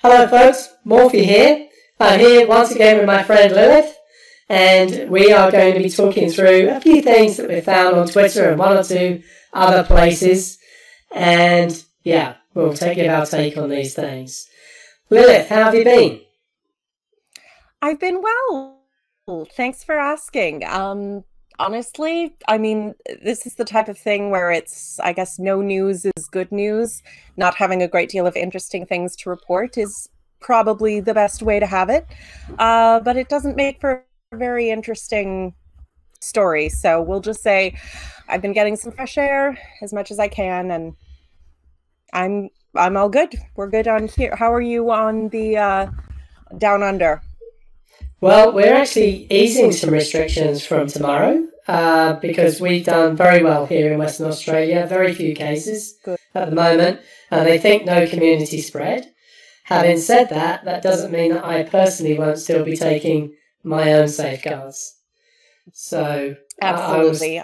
Hello folks, Morphy here. I'm here once again with my friend Lilith, and we are going to be talking through a few things that we found on Twitter and one or two other places. And yeah, we'll give our take on these things. Lilith, how have you been? I've been well. Thanks for asking. Honestly, I mean, this is the type of thing where it's, I guess, no news is good news. Not having a great deal of interesting things to report is probably the best way to have it. But it doesn't make for a very interesting story. So we'll just say I've been getting some fresh air as much as I can, and I'm all good. We're good on here. How are you on the down under? Well, we're actually easing some restrictions from tomorrow because we've done very well here in Western Australia. Very few cases at the moment. They think no community spread. Having said that, that doesn't mean that I personally won't still be taking my own safeguards. So absolutely.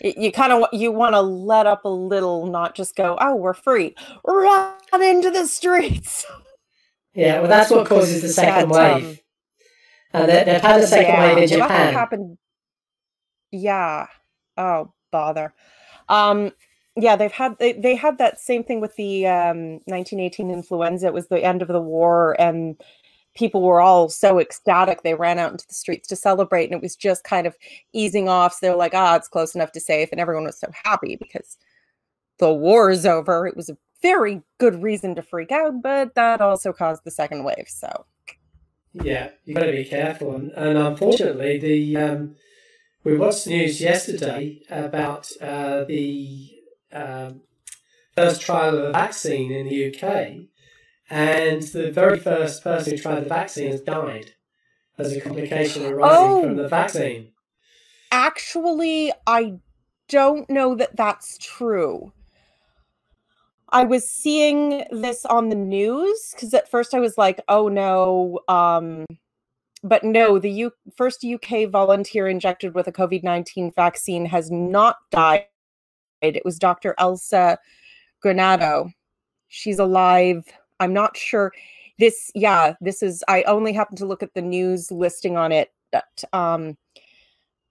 You want to let up a little, not just go, oh, we're free. Run into the streets. Yeah, well, that's what causes the second wave. They've had a second wave in Japan. That happened. Yeah. Oh, bother. Yeah, they had that same thing with the 1918 influenza. It was the end of the war, and people were all so ecstatic. They ran out into the streets to celebrate, and it was just kind of easing off. So they were like, it's close enough to safe, and everyone was so happy because the war is over. It was a very good reason to freak out, but that also caused the second wave. So yeah, you got to be careful. And unfortunately, we watched the news yesterday about the first trial of a vaccine in the UK, and the very first person who tried the vaccine has died as a complication arising from the vaccine. Actually, I don't know that that's true. I was seeing this on the news because at first I was like, oh no, but no, the first UK volunteer injected with a COVID-19 vaccine has not died. It was Dr. Elsa Granado. She's alive. I'm not sure. This is, I only happened to look at the news listing on it. And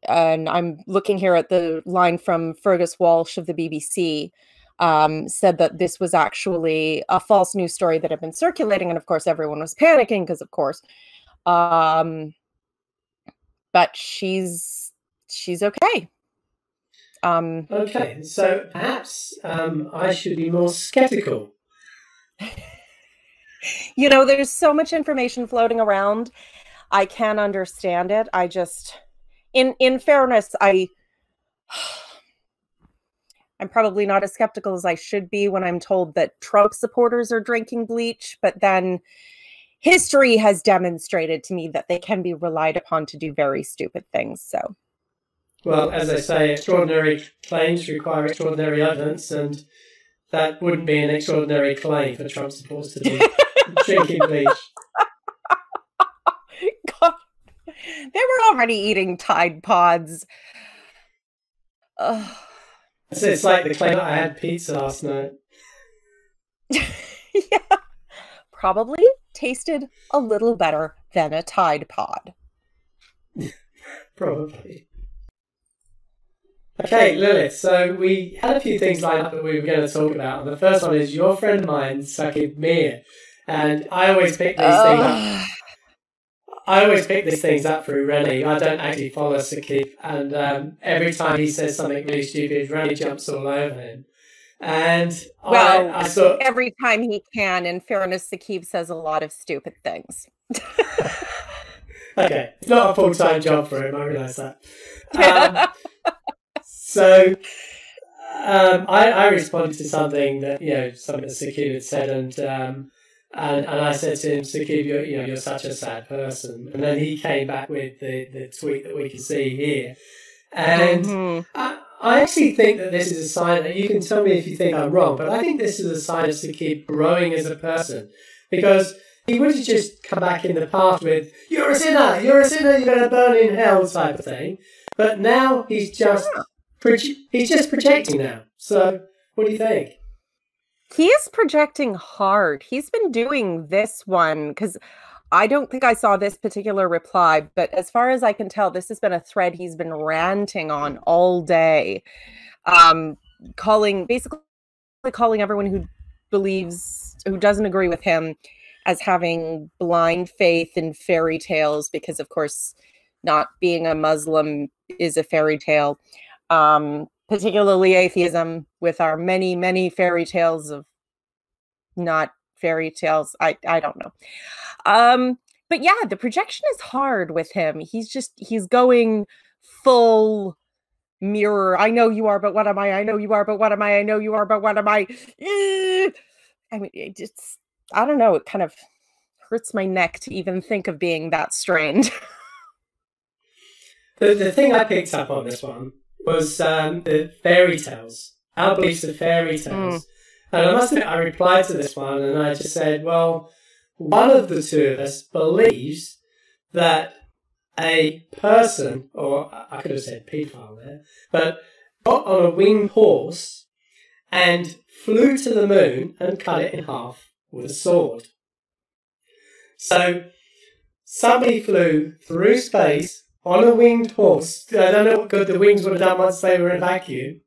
I'm looking here at the line from Fergus Walsh of the BBC. Said that this was actually a false news story that had been circulating, and of course everyone was panicking because of course, but she's okay. Okay, so perhaps I should be more skeptical. You know, there's so much information floating around. I can understand it. I just, in fairness, I'm probably not as skeptical as I should be when I'm told that Trump supporters are drinking bleach, but then history has demonstrated to me that they can be relied upon to do very stupid things. So, well, as I say, extraordinary claims require extraordinary evidence, and that wouldn't be an extraordinary claim for Trump supporters to be drinking bleach. God, they were already eating Tide Pods. So it's like the claim that I had pizza last night. Yeah, probably tasted a little better than a Tide Pod. Probably. Okay, Lilith, so we had a few things lined up that we were going to talk about. The first one is your friend of mine, Sakib Mir, and I always pick these things up. I always pick these things up through Rennie. I don't actually follow Sakib, and every time he says something really stupid, Rennie jumps all over him. And I saw every time he can. In fairness, Sakib says a lot of stupid things. Okay, it's not a full-time job for him. I realise that. So I responded to something that Sakib had said, and I said to him, Sakib, you're such a sad person. And then he came back with the tweet that we can see here. And I actually think that this is a sign, that you can tell me if you think I'm wrong, but I think this is a sign of Sakib growing as a person. Because he would have just come back in the past with, you're a sinner, you're going to burn in hell type of thing. But now he's just projecting now. So what do you think? He is projecting hard. He's been doing this one because I don't think I saw this particular reply, but as far as I can tell, this has been a thread he's been ranting on all day, basically calling everyone who doesn't agree with him as having blind faith in fairy tales, because of course not being a Muslim is a fairy tale, particularly atheism with our many, many fairy tales of not fairy tales. I don't know. But yeah, the projection is hard with him. He's going full mirror. I know you are, but what am I? I know you are, but what am I? I know you are, but what am I? I mean, I don't know. It kind of hurts my neck to even think of being that strained. The thing I picked up on this one was the fairy tales, our beliefs of fairy tales. And I must admit, I replied to this one and I just said, well, one of the two of us believes that a person, or I could have said pedophile there, but got on a winged horse and flew to the moon and cut it in half with a sword. So somebody flew through space on a winged horse. I don't know what good the wings would have done once they were in a vacuum.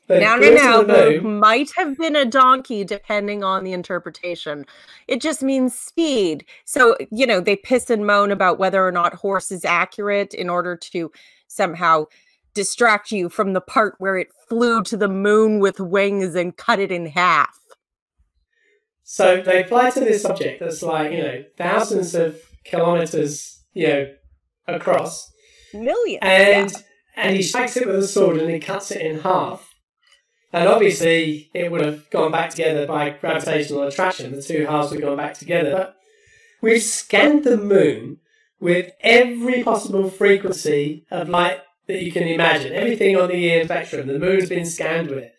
Now, it might have been a donkey, depending on the interpretation. It just means speed. So, they piss and moan about whether or not horse is accurate in order to somehow distract you from the part where it flew to the moon with wings and cut it in half. So they fly to this object that's like, thousands of kilometers, across. Millions. And he strikes it with a sword and he cuts it in half. And obviously, it would have gone back together by gravitational attraction. The two halves would have gone back together. But we've scanned the moon with every possible frequency of light that you can imagine. Everything on the EM spectrum, the moon's been scanned with it.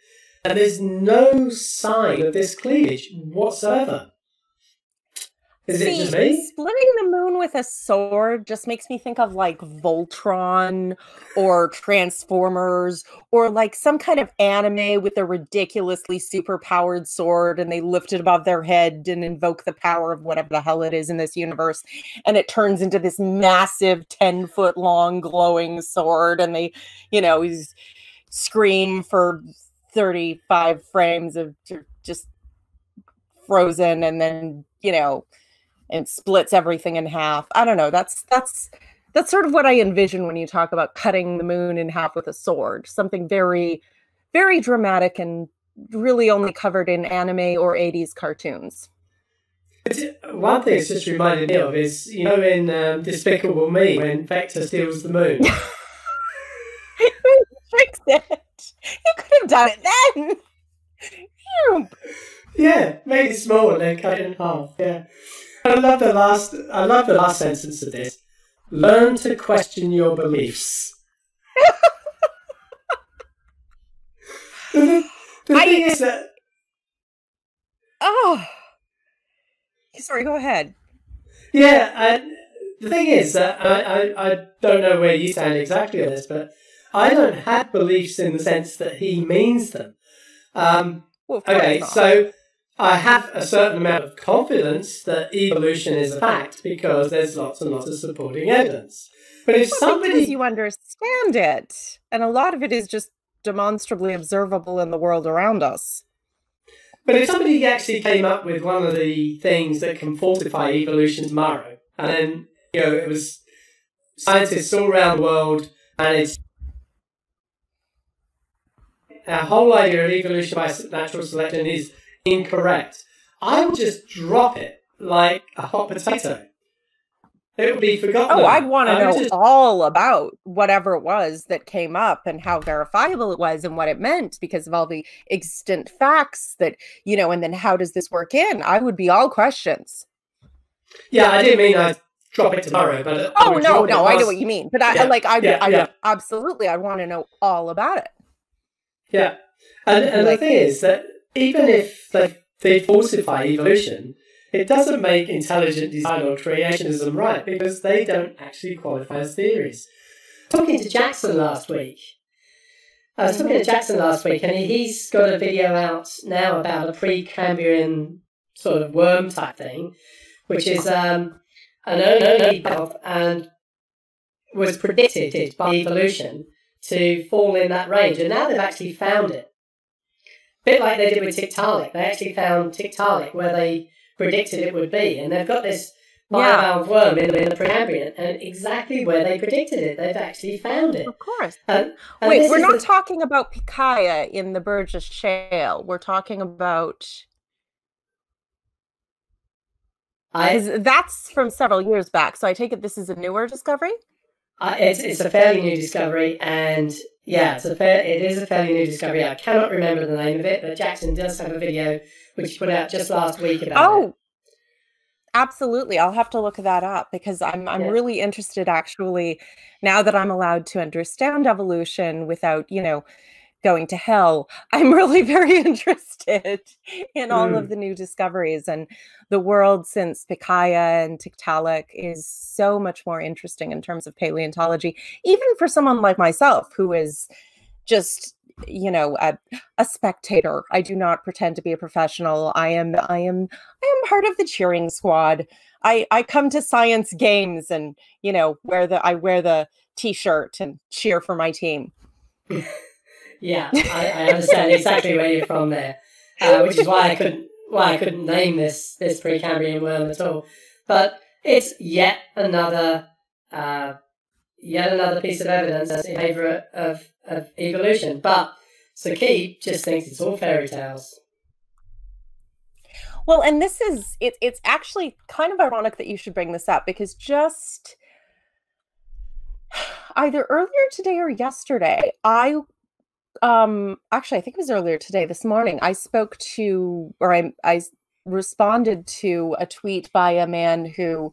And there's no sign of this cleavage whatsoever. Is it just me? Splitting the moon with a sword just makes me think of like Voltron or Transformers or like some kind of anime with a ridiculously superpowered sword and they lift it above their head and invoke the power of whatever the hell it is in this universe. And it turns into this massive 10-foot long glowing sword and they, scream for 35 frames of just frozen and then, and splits everything in half. I don't know. That's sort of what I envision when you talk about cutting the moon in half with a sword. Something very, very dramatic and really only covered in anime or 80s cartoons. One thing it's just reminded me of is, in Despicable Me, when Vector steals the moon. Fix it. You could have done it then. Yeah, made it small and then cut it in half. Yeah. I love the last sentence of this. Learn to question your beliefs. the thing is that... Oh. Sorry, go ahead. Yeah, the thing is that I don't know where you stand exactly on this, but I don't have beliefs in the sense that he means them. So I have a certain amount of confidence that evolution is a fact because there's lots and lots of supporting evidence. But if because you understand it, and a lot of it is just demonstrably observable in the world around us. But if somebody actually came up with one of the things that can falsify evolution tomorrow, and then, it was scientists all around the world, and it's our whole idea of evolution by natural selection is incorrect, I would just drop it like a hot potato. It would be forgotten. Oh, I'd want to know all about whatever it was that came up and how verifiable it was and what it meant because of all the extant facts that, and then how does this work in? I would be all questions. Yeah, I didn't mean I'd drop it tomorrow, but... I know what you mean. But I absolutely, I want to know all about it. Yeah. And the thing is that even if they falsify evolution, it doesn't make intelligent design or creationism right because they don't actually qualify as theories. Talking to Jackson last week, I was talking to Jackson last week, and he's got a video out now about a Precambrian sort of worm type thing, which is an early belt and was predicted by evolution to fall in that range. And now they've actually found it. A bit like they did with Tiktaalik. They actually found Tiktaalik where they predicted it would be. And they've got this bivalve worm in the Precambrian, and exactly where they predicted it. They've actually found it. Of course. And wait, we're not talking about Pikaia in the Burgess Shale. We're talking about... that's from several years back, so I take it this is a newer discovery? It's a fairly new discovery, and it is a fairly new discovery. I cannot remember the name of it, but Jackson does have a video which he put out just last week about it. Absolutely. I'll have to look that up, because I'm really interested, actually, now that I'm allowed to understand evolution without, going to hell. I'm really very interested in all of the new discoveries, and the world since Pikaia and Tiktaalik is so much more interesting in terms of paleontology, even for someone like myself who is just a spectator. I do not pretend to be a professional. I am part of the cheering squad. I come to science games and I wear the t-shirt and cheer for my team. Yeah, I understand exactly where you're from there, which is why I couldn't name this Precambrian worm at all. But it's yet another piece of evidence in favour of evolution. But Sakib just thinks it's all fairy tales. Well, and it's actually kind of ironic that you should bring this up, because just either earlier today or yesterday, I think it was earlier today, this morning, I spoke to, or I responded to a tweet by a man who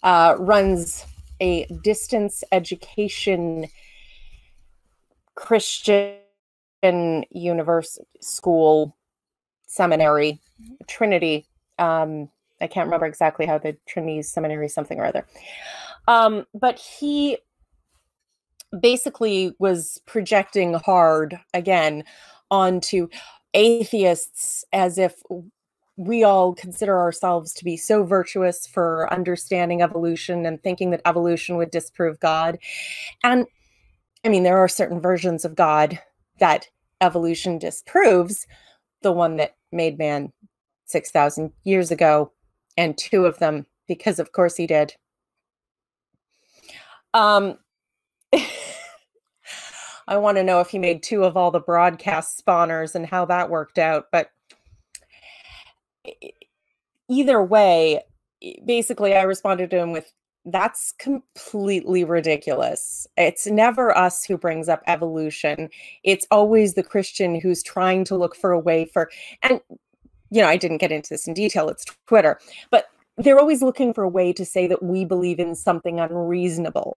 runs a distance education Christian university school seminary, Trinity. I can't remember exactly how the Trinity seminary something or other. But he basically was projecting hard again onto atheists, as if we all consider ourselves to be so virtuous for understanding evolution and thinking that evolution would disprove God. And I mean, there are certain versions of God that evolution disproves, the one that made man 6,000 years ago, and two of them, because of course he did. I want to know if he made two of all the broadcast spawners and how that worked out. But either way, basically, I responded to him with, that's completely ridiculous. It's never us who brings up evolution. It's always the Christian who's trying to look for a way for, and, I didn't get into this in detail, it's Twitter, but they're always looking for a way to say that we believe in something unreasonable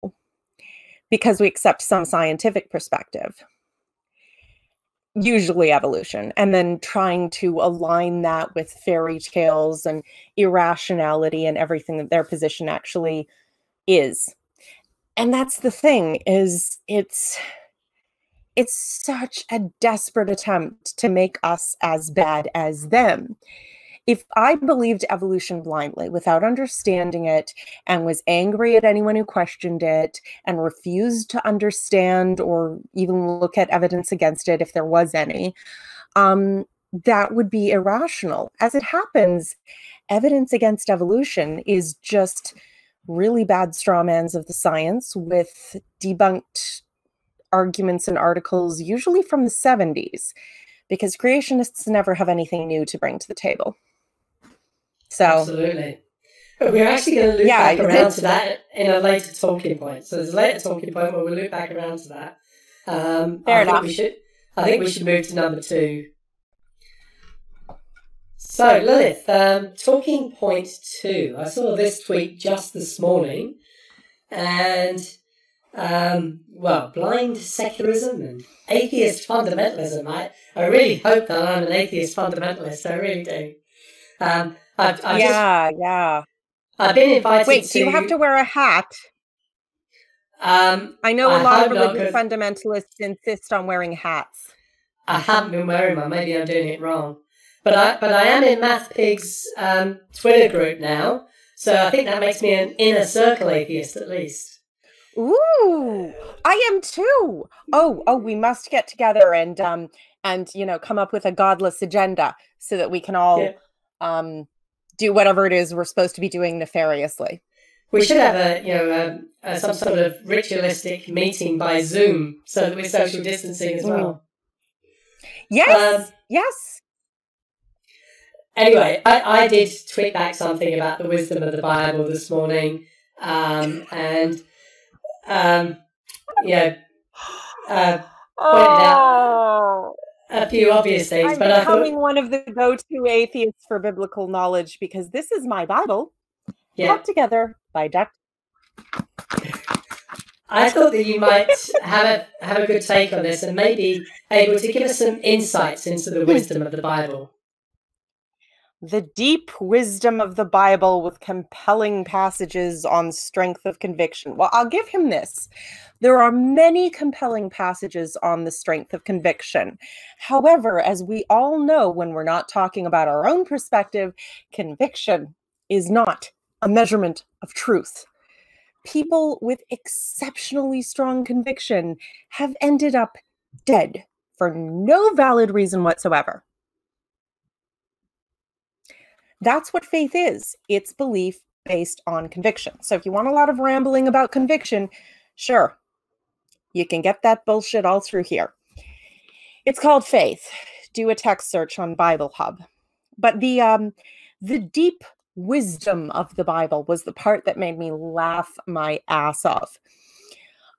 because we accept some scientific perspective, usually evolution, and then trying to align that with fairy tales and irrationality and everything that their position actually is. And that's the thing, is it's such a desperate attempt to make us as bad as them. If I believed evolution blindly without understanding it and was angry at anyone who questioned it and refused to understand or even look at evidence against it, if there was any, that would be irrational. As it happens, evidence against evolution is just really bad strawmans of the science with debunked arguments and articles, usually from the 70s, because creationists never have anything new to bring to the table. So, absolutely. But we're actually going to loop back around to that in a later talking point. So there's a later talking point where we'll loop back around to that. Fair enough. I think we should move to number 2. So, Lilith, talking point 2. I saw this tweet just this morning, and blind secularism and atheist fundamentalism. I really hope that I'm an atheist fundamentalist. I really do. I've been invited. Wait, do you have to wear a hat? I know a lot of not, religious fundamentalists insist on wearing hats. I haven't been wearing one. Maybe I'm doing it wrong. But I am in MathPig's Twitter group now, so I think that makes me an inner circle atheist at least. Ooh, I am too. Oh, we must get together and come up with a godless agenda so that we can all do whatever it is we're supposed to be doing nefariously. We should have some sort of ritualistic meeting by Zoom so that we're social distancing as well. Yes, yes. Anyway, I did tweet back something about the wisdom of the Bible this morning, pointed out a few obvious things. I'm becoming one of the go-to atheists for biblical knowledge because this is my Bible, put together by Dr. I thought that you might have a good take on this and maybe able to give us some insights into the wisdom of the Bible. The deep wisdom of the Bible with compelling passages on strength of conviction. Well, I'll give him this. There are many compelling passages on the strength of conviction. However, as we all know, when we're not talking about our own perspective, conviction is not a measurement of truth. People with exceptionally strong conviction have ended up dead for no valid reason whatsoever. That's what faith is. It's belief based on conviction. So if you want a lot of rambling about conviction, sure, you can get that bullshit all through here. It's called faith. Do a text search on Bible Hub. But the deep wisdom of the Bible was the part that made me laugh my ass off.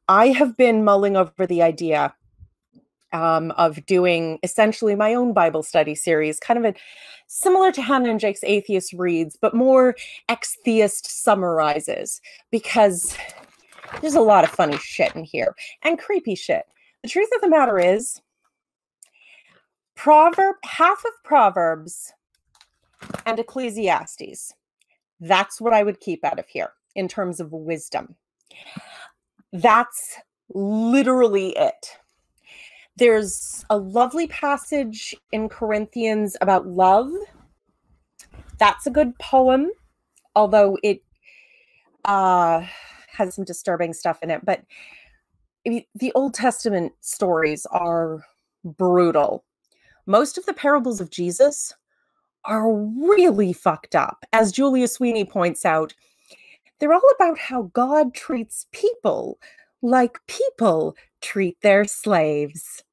I have been mulling over the idea of doing essentially my own Bible study series, kind of similar to Hannah and Jake's Atheist Reads, but more ex-theist summarizes, because there's a lot of funny shit in here and creepy shit. The truth of the matter is, half of Proverbs and Ecclesiastes, that's what I would keep out of here in terms of wisdom. That's literally it. There's a lovely passage in Corinthians about love. That's a good poem, although it has some disturbing stuff in it. But the Old Testament stories are brutal. Most of the parables of Jesus are really fucked up. As Julia Sweeney points out, they're all about how God treats people like people treat their slaves.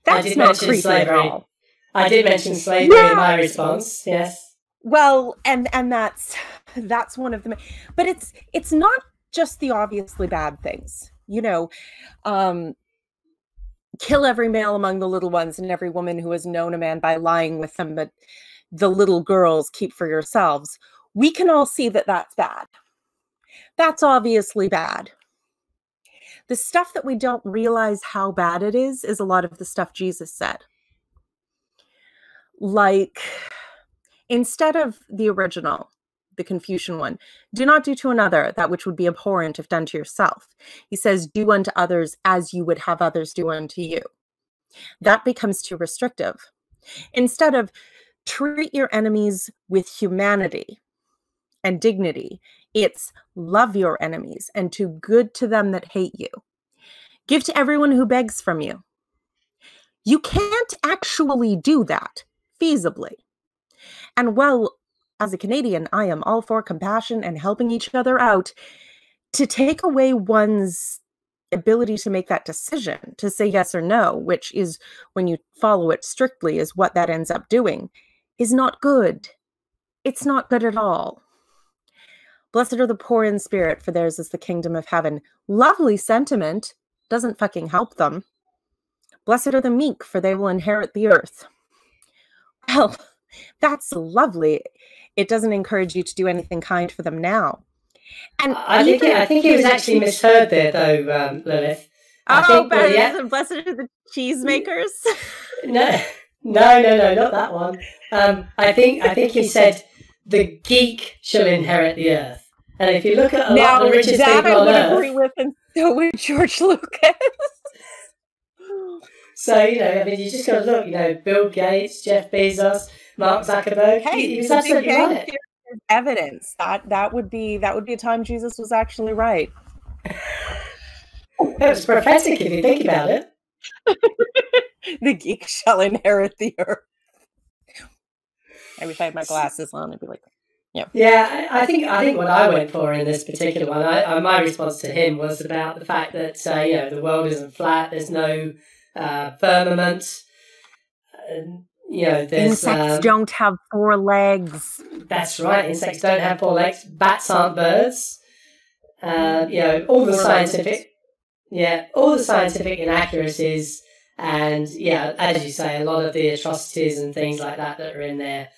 That's not creepy at all. I did mention slavery in my response. Yes. Well, and that's one of them. But it's not just the obviously bad things. Kill every male among the little ones and every woman who has known a man by lying with them, but the little girls keep for yourselves. We can all see that that's bad. That's obviously bad. The stuff that we don't realize how bad it is a lot of the stuff Jesus said. Like, instead of the original, the Confucian one, do not do to another that which would be abhorrent if done to yourself. He says, do unto others as you would have others do unto you. That becomes too restrictive. Instead of treat your enemies with humanity and dignity, it's love your enemies and do good to them that hate you. Give to everyone who begs from you. You can't actually do that feasibly. And well, as a Canadian, I am all for compassion and helping each other out. To take away one's ability to make that decision, to say yes or no, which is, when you follow it strictly, is what that ends up doing, is not good. It's not good at all. Blessed are the poor in spirit, for theirs is the kingdom of heaven. Lovely sentiment, doesn't fucking help them. Blessed are the meek, for they will inherit the earth. Well, that's lovely. It doesn't encourage you to do anything kind for them now. And I think he was actually misheard there, though, Lilith. Blessed are the cheesemakers. No, not that one. I think he said the geek shall inherit the earth. And if you look at a lot Now, of the richest that people I on would earth, agree with, and so would George Lucas. so, you know, I mean, you just got to look, you know, Bill Gates, Jeff Bezos, Mark Zuckerberg, Hey, he was the Big absolutely Bang right. Theory is evidence that would be a time Jesus was actually right. It was prophetic if you think about it. The geek shall inherit the earth. I wish I had my glasses on. I'd be like, yeah. Yeah, I think what I went for in this particular one, my response to him was about the fact that you know, the world isn't flat. There's no firmament. You know, there's insects don't have 4 legs. That's right. Insects don't have 4 legs. Bats aren't birds. You know, all the scientific inaccuracies, and yeah, as you say, a lot of the atrocities and things like that are in there.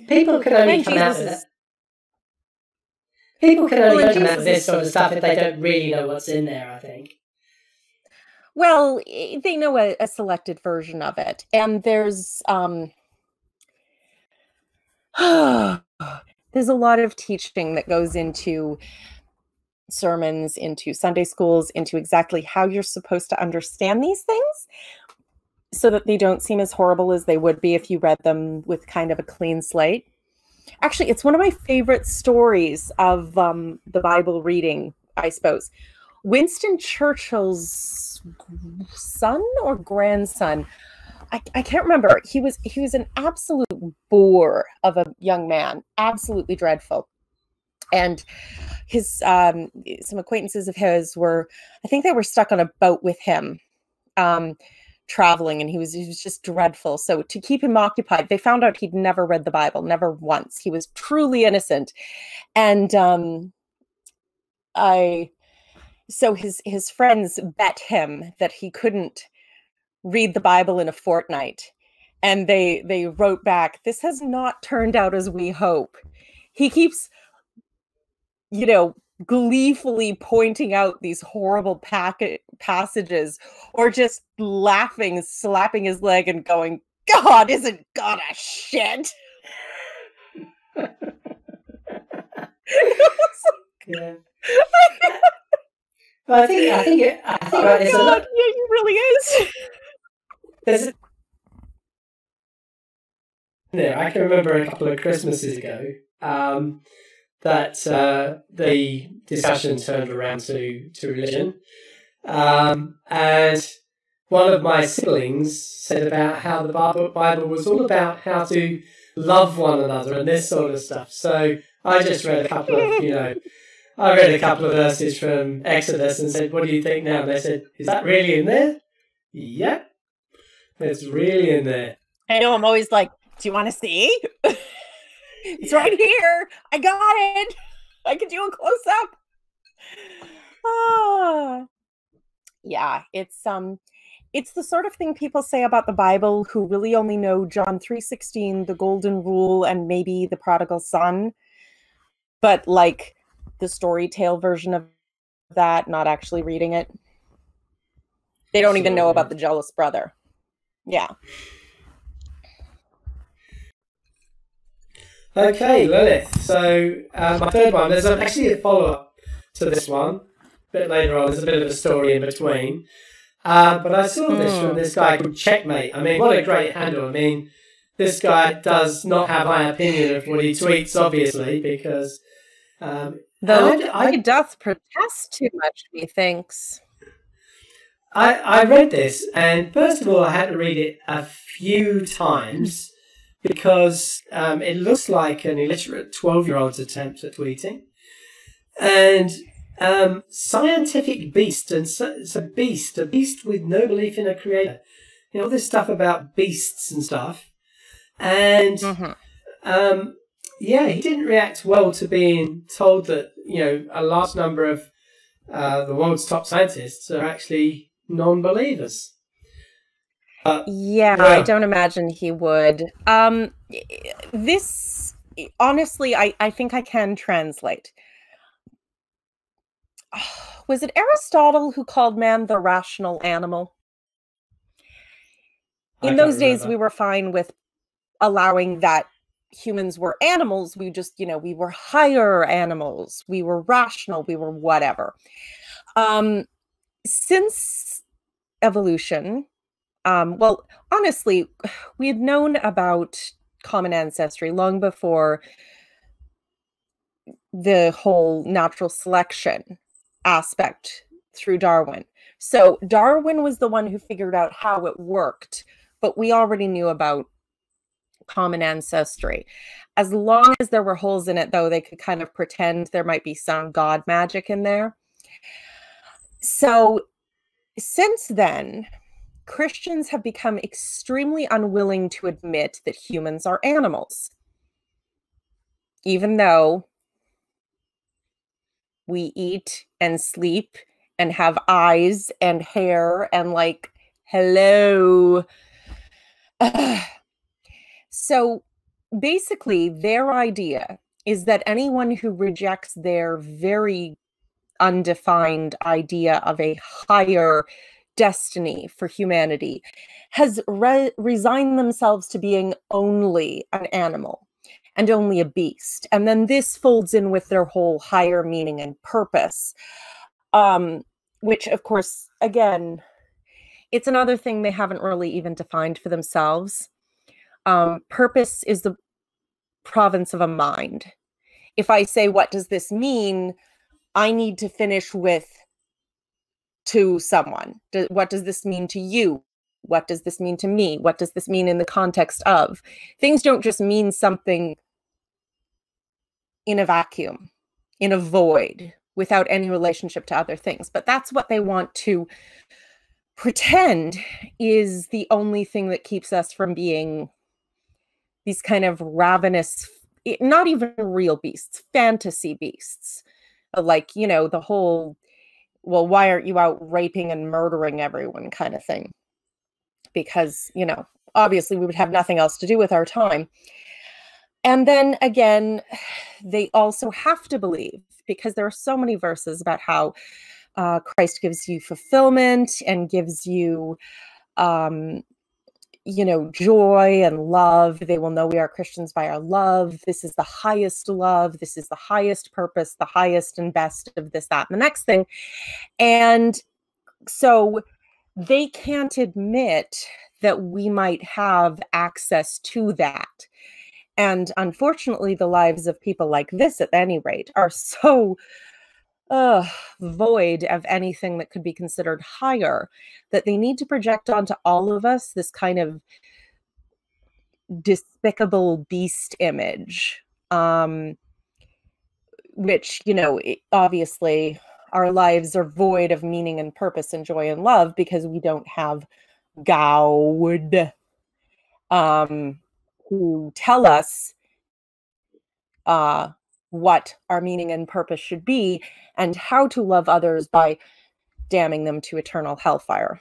People can only come out with it. People can only come out with this sort of stuff if they don't really know what's in there, I think. Well, they know a selected version of it, and there's there's a lot of teaching that goes into sermons, into Sunday schools, into exactly how you're supposed to understand these things so that they don't seem as horrible as they would be if you read them with kind of a clean slate. Actually, it's one of my favorite stories of the Bible reading, I suppose. Winston Churchill's son or grandson, I can't remember. He was an absolute bore of a young man, absolutely dreadful. And his some acquaintances of his were, I think they were stuck on a boat with him, traveling, and he was just dreadful. So to keep him occupied, they found out he'd never read the Bible, never once. He was truly innocent. And so his friends bet him that he couldn't read the Bible in a fortnight. And they wrote back, "This has not turned out as we hope." He keeps, you know, gleefully pointing out these horrible passages, or just laughing, slapping his leg and going, "God, isn't God a shit?" Yeah. Well, I think right, there's a lot. Yeah, he really is. There's there. I can remember a couple of Christmases ago that the discussion turned around to religion, and one of my siblings said about how the Bible was all about how to love one another and this sort of stuff. So I just read a couple of, I read a couple of verses from Exodus and said, "What do you think now?" And they said, "Is that really in there?" Yep, it's really in there. I know, I'm always like, "Do you want to see?" It's right here. I got it. I can do a close up. Yeah, it's the sort of thing people say about the Bible who really only know John 3:16, the golden rule, and maybe the prodigal son, but like the story tale version of that, not actually reading it. They don't even know about the jealous brother. Yeah. Okay, Lilith. So my third one, there's actually a follow-up to this one. A bit later on, there's a bit of a story in between. But I saw this from this guy called Checkmate. I mean, what a great handle. I mean, this guy does not have my opinion of what he tweets, obviously, because... Though I doth protest too much, methinks. I read this, and first of all, I had to read it a few times because it looks like an illiterate 12-year-old's attempt at tweeting. And scientific beast, and so it's a beast with no belief in a creator. You know, all this stuff about beasts and stuff. And yeah, he didn't react well to being told that, a large number of the world's top scientists are actually non-believers. Yeah, I don't imagine he would. This, honestly, I think I can translate. Was it Aristotle who called man the rational animal? In those days, we were fine with allowing that humans were animals. We just, we were higher animals. We were rational. We were whatever. Since evolution, well, honestly, we had known about common ancestry long before the whole natural selection aspect through Darwin. So Darwin was the one who figured out how it worked, but we already knew about common ancestry. As long as there were holes in it, though, they could kind of pretend there might be some god magic in there. So since then, Christians have become extremely unwilling to admit that humans are animals, even though we eat and sleep and have eyes and hair and like, hello. So basically, their idea is that anyone who rejects their very undefined idea of a higher destiny for humanity has resigned themselves to being only an animal and only a beast. And then this folds in with their whole higher meaning and purpose, which, of course, again, it's another thing they haven't really even defined for themselves. Purpose is the province of a mind. If I say, what does this mean? I need to finish with to someone. What does this mean to you? What does this mean to me? What does this mean in the context of? Things don't just mean something in a vacuum, in a void, without any relationship to other things. But that's what they want to pretend is the only thing that keeps us from being these kind of ravenous, not even real beasts, fantasy beasts. Like, the whole, well, why aren't you out raping and murdering everyone kind of thing? Because, obviously we would have nothing else to do with our time. And then again, they also have to believe, because there are so many verses about how Christ gives you fulfillment and gives you, joy and love. They will know we are Christians by our love. This is the highest love. This is the highest purpose, the highest and best of this, that, and the next thing. And so they can't admit that we might have access to that. And unfortunately, the lives of people like this, at any rate, are so void of anything that could be considered higher, that they need to project onto all of us this kind of despicable beast image, which, obviously our lives are void of meaning and purpose and joy and love because we don't have God who tell us what our meaning and purpose should be and how to love others by damning them to eternal hellfire.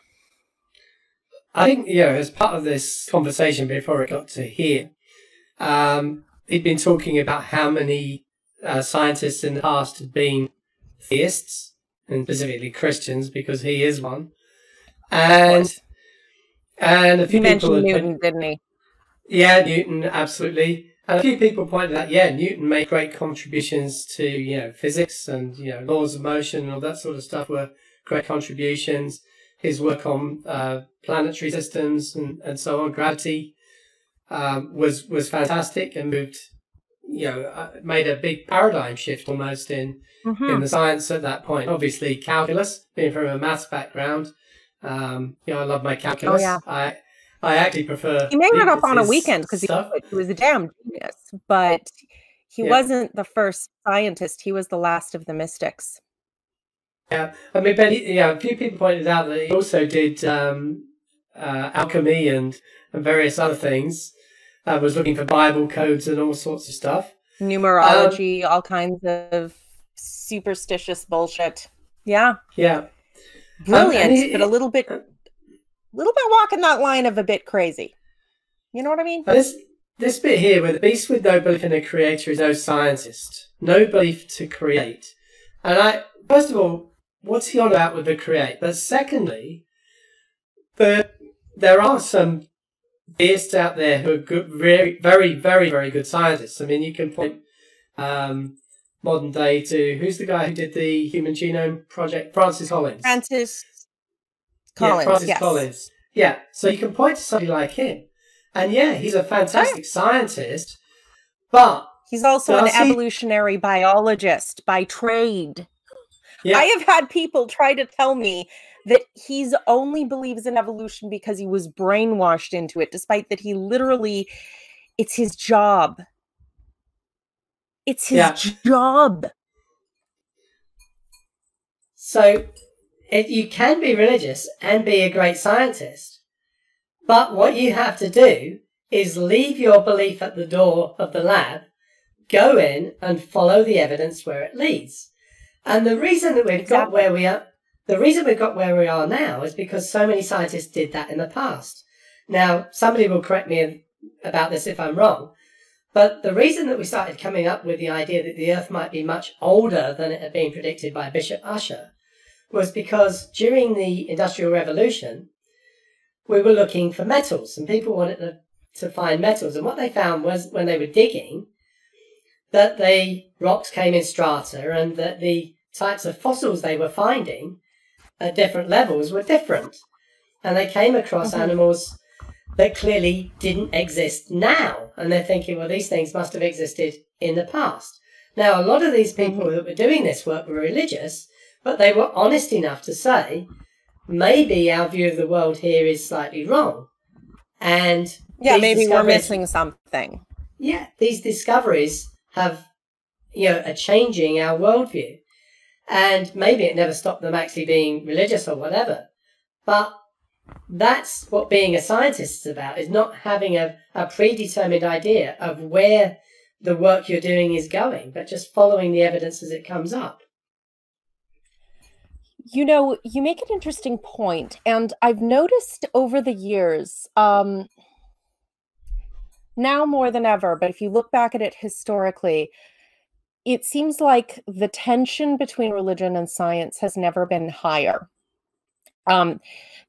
I think, as part of this conversation before it got to here, he'd been talking about how many scientists in the past had been theists, and specifically Christians, because he is one. And a few people mentioned Newton, didn't he? Yeah, Newton, absolutely. And a few people pointed out, Newton made great contributions to, physics and, laws of motion and all that sort of stuff were great contributions. His work on planetary systems and so on, gravity, was fantastic and moved, made a big paradigm shift almost in the science at that point. Obviously, calculus, being from a maths background, I love my calculus. Oh, yeah. I actually prefer. He made it up on a weekend because he was a damn genius, but he wasn't the first scientist. He was the last of the mystics. Yeah, I mean, but a few people pointed out that he also did alchemy and various other things. Was looking for Bible codes and all sorts of stuff. Numerology, all kinds of superstitious bullshit. Yeah. Yeah. Brilliant, but a little bit walking that line of a bit crazy. You know what I mean? This bit here, where the beast with no belief in a creator is no scientist. No belief to create. And first of all, what's he on about with the create? But secondly, there are some theists out there who are good, very, very, very, very good scientists. I mean, you can point modern day to, who's the guy who did the Human Genome Project? Francis Collins. Francis Francis yes. Collins. Yeah, so you can point to somebody like him. And yeah, he's a fantastic scientist, but... He's also an evolutionary biologist by trade. Yeah. I have had people try to tell me that he's only believes in evolution because he was brainwashed into it, despite that he literally, it's his job. It's his job. So you can be religious and be a great scientist, but what you have to do is leave your belief at the door of the lab, go in and follow the evidence where it leads. And the reason that we've got where we are, the reason we've got where we are now is because so many scientists did that in the past. Now, somebody will correct me about this if I'm wrong, but the reason that we started coming up with the idea that the Earth might be much older than it had been predicted by Bishop Ussher was because during the Industrial Revolution, we were looking for metals, and people wanted to find metals. And what they found was, when they were digging, that the rocks came in strata, and that the types of fossils they were finding at different levels were different. And they came across animals that clearly didn't exist now. And they're thinking, well, these things must have existed in the past. Now, a lot of these people that were doing this work were religious, but they were honest enough to say, maybe our view of the world here is slightly wrong. And yeah, maybe we're missing something. Yeah, these discoveries have, are changing our worldview. And maybe it never stopped them actually being religious or whatever. But that's what being a scientist is about, is not having a predetermined idea of where the work you're doing is going, but just following the evidence as it comes up. You know, you make an interesting point, and I've noticed over the years, now more than ever, but if you look back at it historically, it seems like the tension between religion and science has never been higher.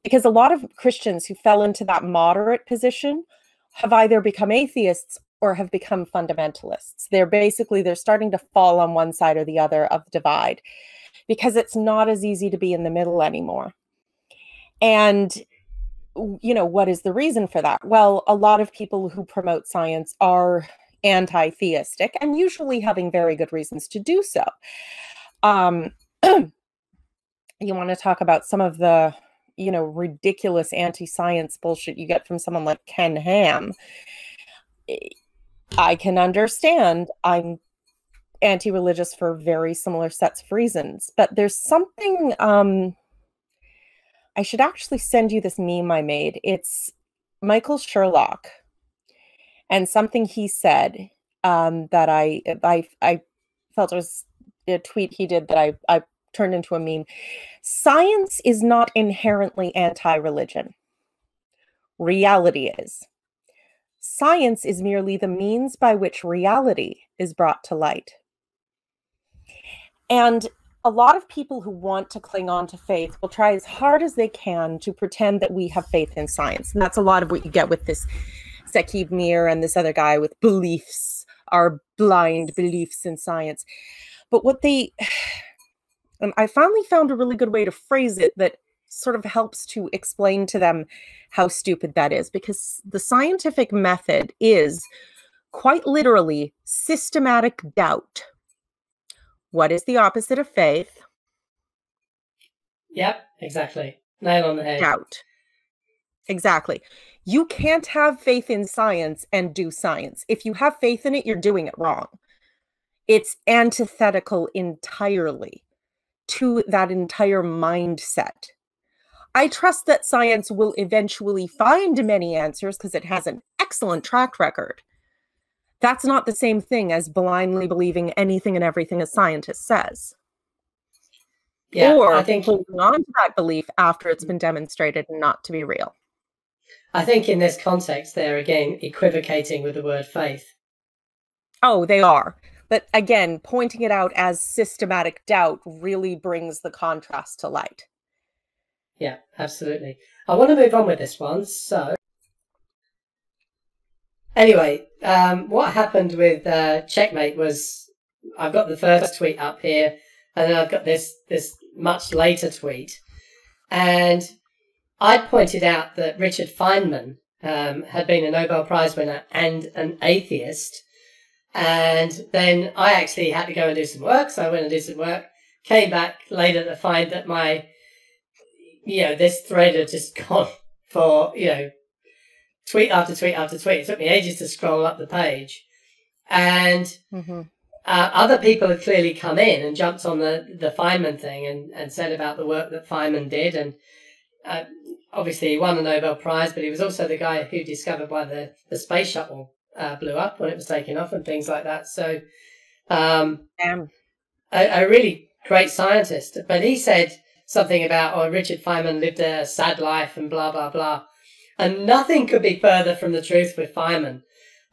Because a lot of Christians who fell into that moderate position have either become atheists or have become fundamentalists. They're starting to fall on one side or the other of the divide, because it's not as easy to be in the middle anymore. And, what is the reason for that? Well, a lot of people who promote science are anti-theistic, and usually having very good reasons to do so. You want to talk about some of the, ridiculous anti-science bullshit you get from someone like Ken Ham. I can understand. I'm anti-religious for very similar sets of reasons, but there's something, I should actually send you this meme I made. It's Michael Sherlock, and something he said that I felt was a tweet he did that I turned into a meme. Science is not inherently anti-religion. Reality is. Science is merely the means by which reality is brought to light. And a lot of people who want to cling on to faith will try as hard as they can to pretend that we have faith in science. And that's a lot of what you get with this Sekib Mir and this other guy with beliefs, our blind beliefs in science. But what I finally found a really good way to phrase it that sort of helps to explain to them how stupid that is, because the scientific method is quite literally systematic doubt. What is the opposite of faith? Yep, exactly. Nail on the head. Doubt. Exactly. You can't have faith in science and do science. If you have faith in it, you're doing it wrong. It's antithetical entirely to that entire mindset. I trust that science will eventually find many answers because it has an excellent track record. That's not the same thing as blindly believing anything and everything a scientist says. Yeah, or I think holding on to that belief after it's been demonstrated not to be real. I think in this context, they're again equivocating with the word faith. Oh, they are. But again, pointing it out as systematic doubt really brings the contrast to light. Yeah, absolutely. I want to move on with this one. So Anyway, what happened with Checkmate was I've got the first tweet up here, and then I've got this much later tweet, and I pointed out that Richard Feynman had been a Nobel Prize winner and an atheist, and then I actually had to go and do some work, so I went and did some work, came back later to find that my, this thread had just gone for, tweet after tweet after tweet. It took me ages to scroll up the page. And other people had clearly come in and jumped on the Feynman thing and said about the work that Feynman did. And obviously he won the Nobel Prize, but he was also the guy who discovered why the space shuttle blew up when it was taking off and things like that. So a really great scientist. But he said something about, Richard Feynman lived a sad life and blah, blah, blah. And nothing could be further from the truth with Feynman.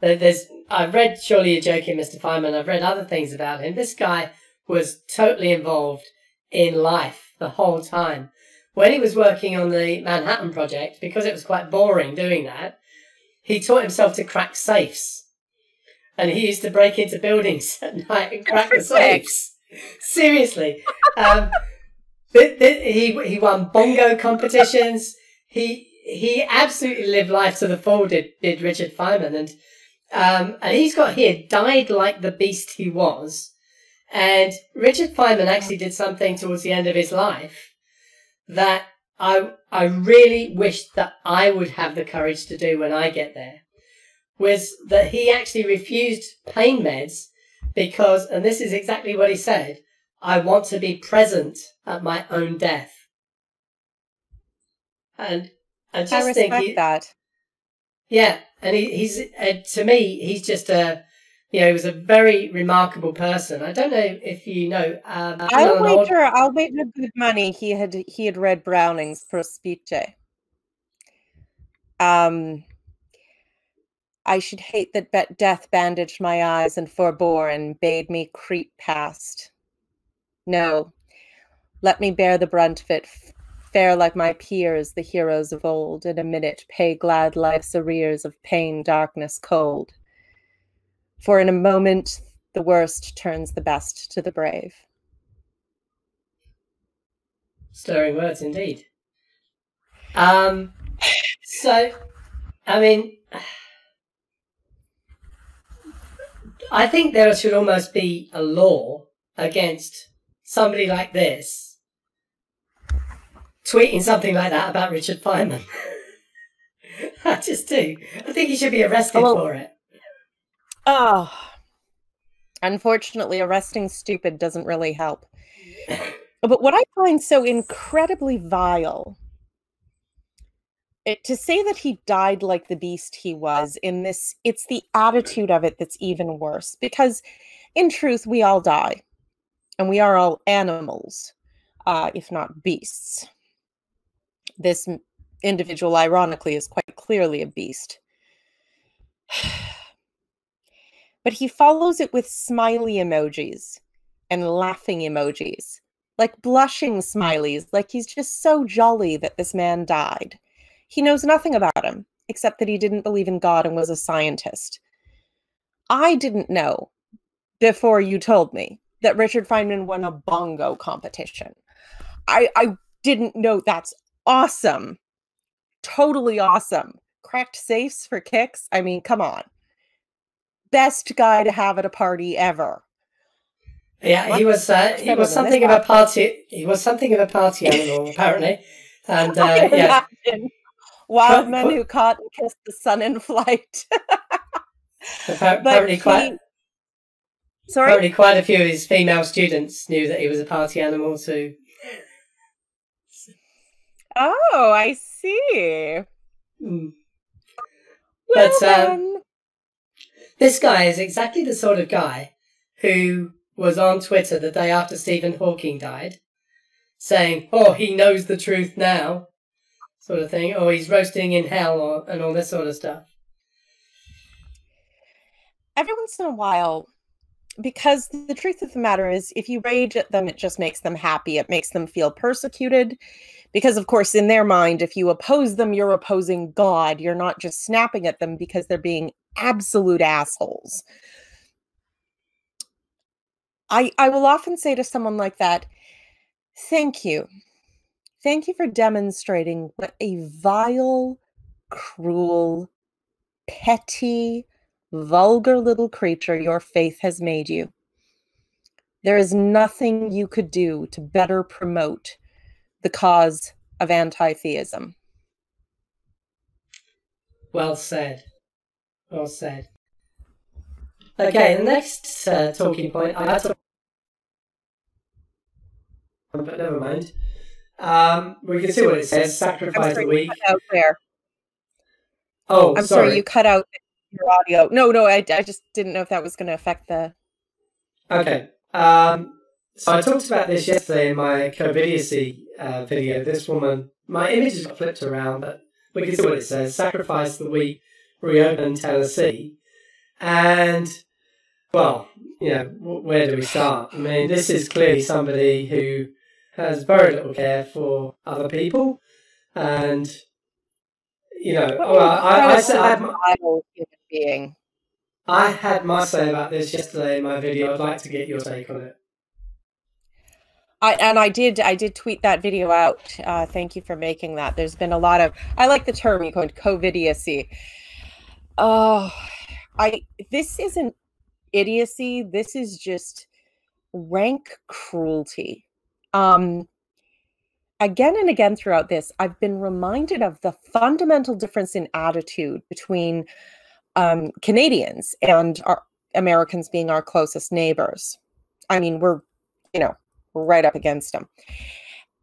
I've read Surely You're Joking, Mr. Feynman. I've read other things about him. This guy was totally involved in life the whole time. When he was working on the Manhattan Project, because it was quite boring doing that, he taught himself to crack safes. And he used to break into buildings at night and crack the safes. Seriously. He won bongo competitions. He absolutely lived life to the full, did Richard Feynman. And he's got here, died like the beast he was. And Richard Feynman actually did something towards the end of his life that I really wish that I would have the courage to do when I get there, was that he actually refused pain meds because, and this is exactly what he said, I want to be present at my own death. And I just respect that. Yeah, and he's to me, he's just he was a very remarkable person. I don't know if you know. I'll wager good money he had read Browning's Prospice. I should hate that death bandaged my eyes and forbore and bade me creep past. No, let me bear the brunt of it. Fare like my peers, the heroes of old, in a minute pay glad life's arrears of pain, darkness, cold. For in a moment the worst turns the best to the brave. Stirring words indeed. So, I mean, I think there should almost be a law against somebody like this tweeting something like that about Richard Feynman. I just do. I think he should be arrested for it. Oh. Unfortunately, arresting stupid doesn't really help. But what I find so incredibly vile, to say that he died like the beast he was in this, it's the attitude of it that's even worse. Because in truth, we all die. And we are all animals, if not beasts. This individual, ironically, is quite clearly a beast. But he follows it with smiley emojis and laughing emojis, like blushing smileys, like he's just so jolly that this man died. He knows nothing about him, except that he didn't believe in God and was a scientist. I didn't know, before you told me, that Richard Feynman won a bongo competition. I didn't know. That's awesome. Totally awesome. Cracked safes for kicks. I mean, come on. Best guy to have at a party ever. Yeah, he was something of a party. He was something of a party animal, apparently. And yeah, wild men who caught and kissed the sun in flight. Apparently, quite a few of his female students knew that he was a party animal too. Oh, I see. Mm. Well, but this guy is exactly the sort of guy who was on Twitter the day after Stephen Hawking died, saying, "Oh, he knows the truth now," sort of thing, or he's roasting in hell, and all this sort of stuff. Every once in a while, because the truth of the matter is, if you rage at them, it just makes them happy. It makes them feel persecuted. Because, of course, in their mind, if you oppose them, you're opposing God. You're not just snapping at them because they're being absolute assholes. I will often say to someone like that, thank you. Thank you for demonstrating what a vile, cruel, petty, vulgar little creature your faith has made you. There is nothing you could do to better promote the cause of anti-theism. Well said. Well said. Okay, the next talking point, I had to... but never mind. We can see what it says, sacrifice the week. Out there. Oh, I'm sorry, you cut out your audio. No, I just didn't know if that was going to affect the... Okay. So I talked about this yesterday in my co-idiocy video. This woman, my images got flipped around, but we can see what it says. Sacrifice the week, reopen Tennessee. And, well, you know, where do we start? I mean, this is clearly somebody who has very little care for other people. And, you know, I had my say about this yesterday in my video. I'd like to get your take on it. I did tweet that video out. Thank you for making that. There's been a lot of, I like the term you coined, co-idiocy. This isn't idiocy. This is just rank cruelty. Again and again throughout this, I've been reminded of the fundamental difference in attitude between Canadians and our Americans being our closest neighbors. I mean, we're right up against them.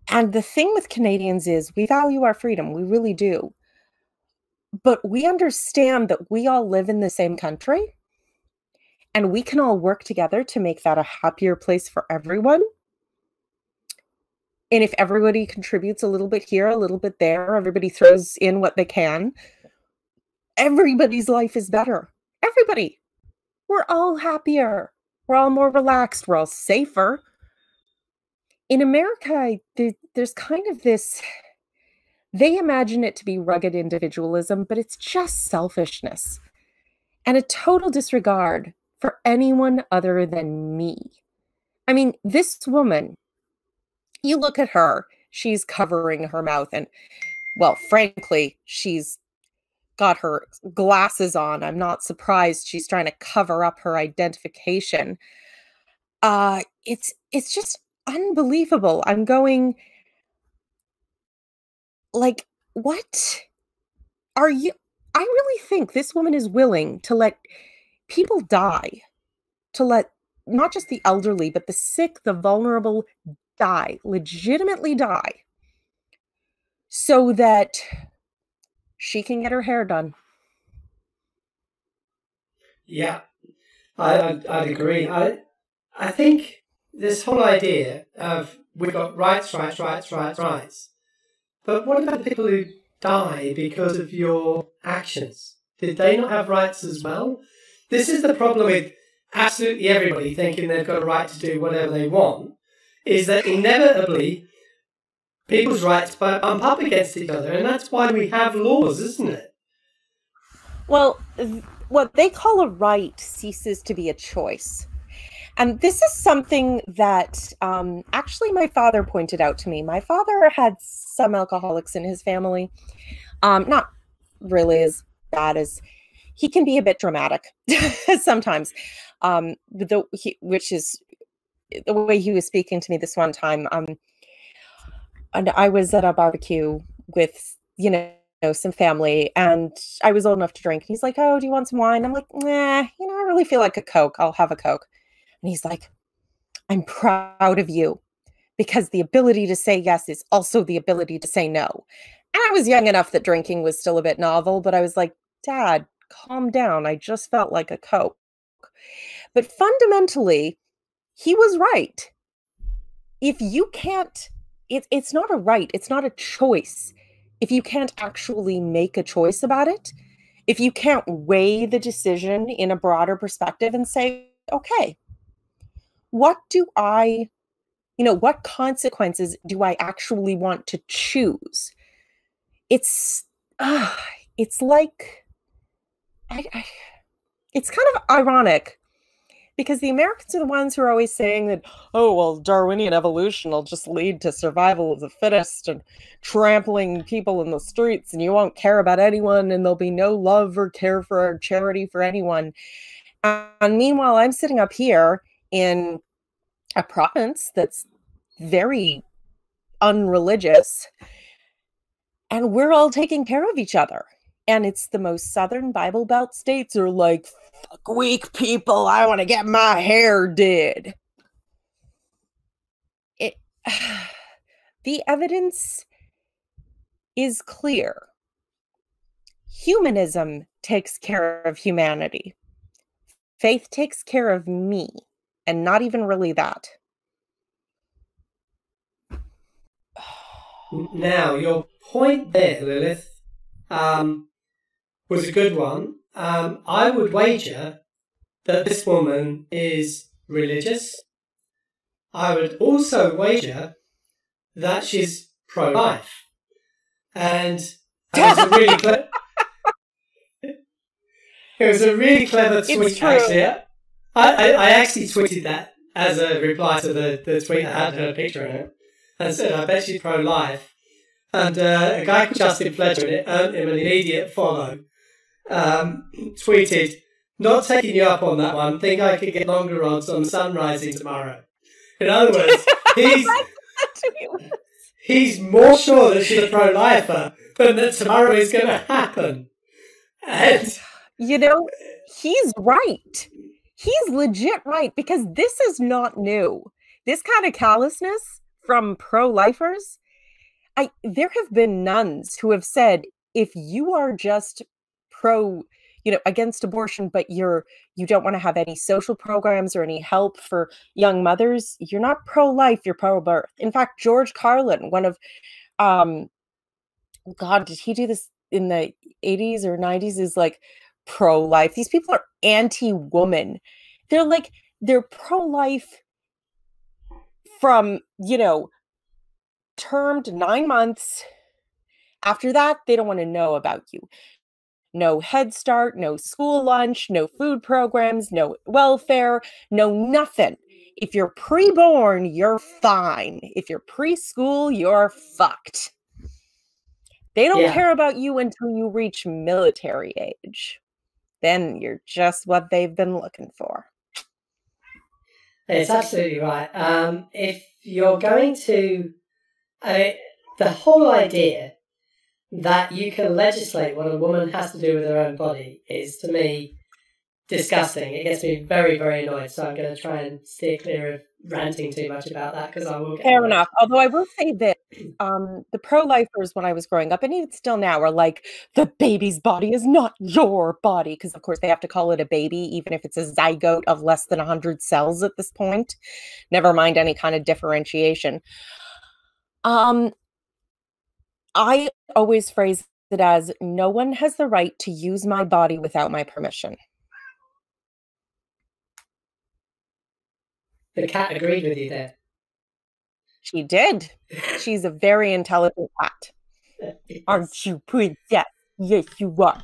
And the thing with Canadians is we value our freedom. We really do. But we understand that we all live in the same country and we can all work together to make that a happier place for everyone. And if everybody contributes a little bit here, a little bit there, everybody throws in what they can, everybody's life is better. Everybody. We're all happier. We're all more relaxed. We're all safer. In America, there's kind of this, they imagine it to be rugged individualism, but it's just selfishness and a total disregard for anyone other than me. I mean, this woman, you look at her, she's covering her mouth and, well, frankly, she's got her glasses on. I'm not surprised she's trying to cover up her identification. It's just unbelievable. I'm going, like, what are you? I really think this woman is willing to let people die, to let not just the elderly, but the sick, the vulnerable die, legitimately die, so that she can get her hair done. Yeah, I'd agree. I think this whole idea of we've got rights. But what about the people who die because of your actions? Did they not have rights as well? This is the problem with absolutely everybody thinking they've got a right to do whatever they want, is that inevitably people's rights bump up against each other, and that's why we have laws, isn't it? Well, what they call a right ceases to be a choice. And this is something that actually my father pointed out to me. My father had some alcoholics in his family. Not really as bad as, he can be a bit dramatic sometimes, which is the way he was speaking to me this one time. And I was at a barbecue with, some family, and I was old enough to drink. He's like, "Oh, do you want some wine?" I'm like, "Nah, I really feel like a Coke. I'll have a Coke." And he's like, "I'm proud of you, because the ability to say yes is also the ability to say no." And I was young enough that drinking was still a bit novel, but I was like, "Dad, calm down. I just felt like a Coke." But fundamentally, he was right. If you can't, it's not a right. It's not a choice. If you can't actually make a choice about it, if you can't weigh the decision in a broader perspective and say, okay, what consequences do I actually want to choose? It's like, it's kind of ironic because the Americans are the ones who are always saying that, oh, well, Darwinian evolution will just lead to survival of the fittest and trampling people in the streets, and you won't care about anyone, and there'll be no love or care for or charity for anyone. And meanwhile, I'm sitting up here in a province that's very unreligious, and we're all taking care of each other. And it's the most southern Bible Belt states are like, fuck weak people, I want to get my hair did. The evidence is clear. Humanism takes care of humanity. Faith takes care of me, and not even really that. Now, your point there, Lilith, was a good one. I would wager that this woman is religious. I would also wager that she's pro-life. And it was a really clever tweet, actually. I actually tweeted that as a reply to the tweet that had her picture in it. And said, I bet she's pro-life. And a guy called Justin Fletcher, and it earned him an immediate follow, tweeted, not taking you up on that one, think I could get longer odds on the sun rising tomorrow. In other words, he's more sure that she's a pro-lifer than that tomorrow is going to happen. And you know, he's right. He's legit right, because this is not new. This kind of callousness from pro-lifers, there have been nuns who have said, if you are just against abortion, but you don't want to have any social programs or any help for young mothers, you're not pro-life, you're pro-birth. In fact, George Carlin, one of, God, did he do this in the 80s or 90s, is like pro-life. These people are anti-woman. They're pro-life from, termed 9 months. After that, they don't want to know about you. No Head Start, no school lunch, no food programs, no welfare, no nothing. If you're pre-born, you're fine. If you're preschool, you're fucked. They don't care about you until you reach military age. Then you're just what they've been looking for. It's absolutely right. If you're going to... the whole idea that you can legislate what a woman has to do with her own body is, to me, disgusting. It gets me very, very annoyed, so I'm going to try and steer clear of ranting too much about that, because I will get fair enough. Although I will say that the pro-lifers, when I was growing up, and even still now, are like, the baby's body is not your body, because of course they have to call it a baby, even if it's a zygote of less than 100 cells at this point. Never mind any kind of differentiation. I always phrase it as, no one has the right to use my body without my permission. The cat agreed with you there. She did. She's a very intelligent cat. Yes. Aren't you, princess? Yes, you are.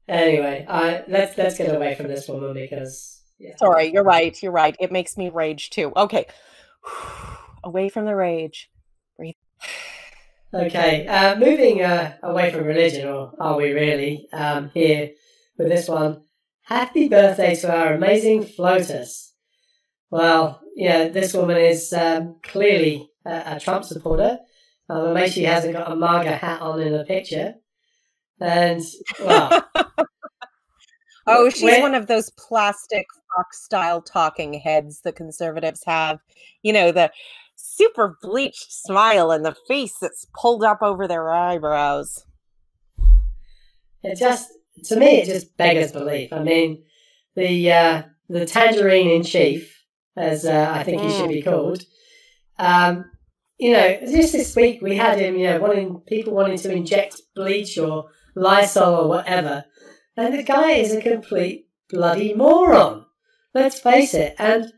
Anyway, let's get away from this woman, because... Yeah. Sorry, you're right. You're right. It makes me rage too. Okay. Away from the rage. Breathe. Okay, moving away from religion, or are we really, here with this one. Happy birthday to our amazing floaters. Well, this woman is clearly a Trump supporter. Maybe she hasn't got a MAGA hat on in the picture. And, well... Oh, she's one of those plastic Fox-style talking heads the conservatives have. The super bleached smile and the face that's pulled up over their eyebrows. To me, it just beggars belief. I mean, the tangerine in chief, as I think he should be called, just this week we had him, people wanting to inject bleach or Lysol or whatever, and the guy is a complete bloody moron. Let's face it. And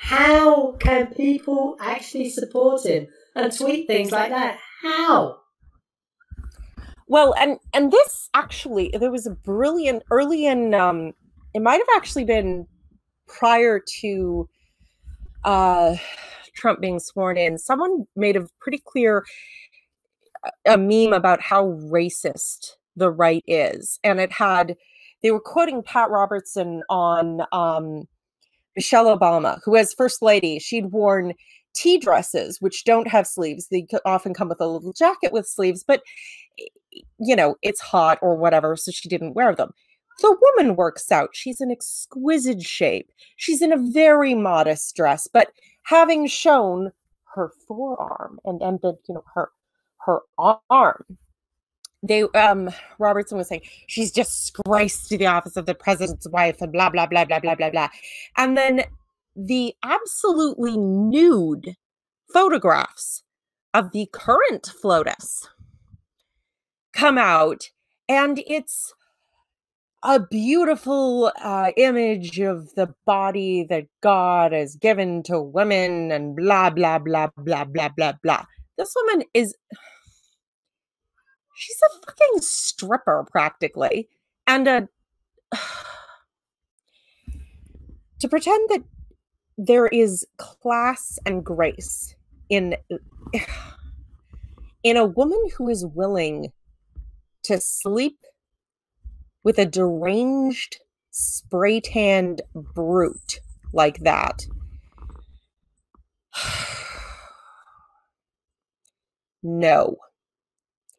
how can people actually support him and tweet things like that? How? Well, and this actually, there was a brilliant early in it might have actually been prior to Trump being sworn in. Someone made a pretty clear a meme about how racist the right is, and they were quoting Pat Robertson on Michelle Obama, who as first lady, she'd worn tea dresses, which don't have sleeves. They often come with a little jacket with sleeves, but you know, it's hot or whatever, so she didn't wear them. The woman works out. She's in exquisite shape. She's in a very modest dress, but having shown her forearm and you know, her arm, they Robertson was saying she's disgraced to the office of the president's wife and blah blah blah blah blah blah blah. And then the absolutely nude photographs of the current FLOTUS come out, and it's a beautiful image of the body that God has given to women and blah blah blah blah blah blah blah. This woman is, she's a fucking stripper practically, and to pretend that there is class and grace in a woman who is willing to sleep with a deranged, spray-tanned brute like that. No.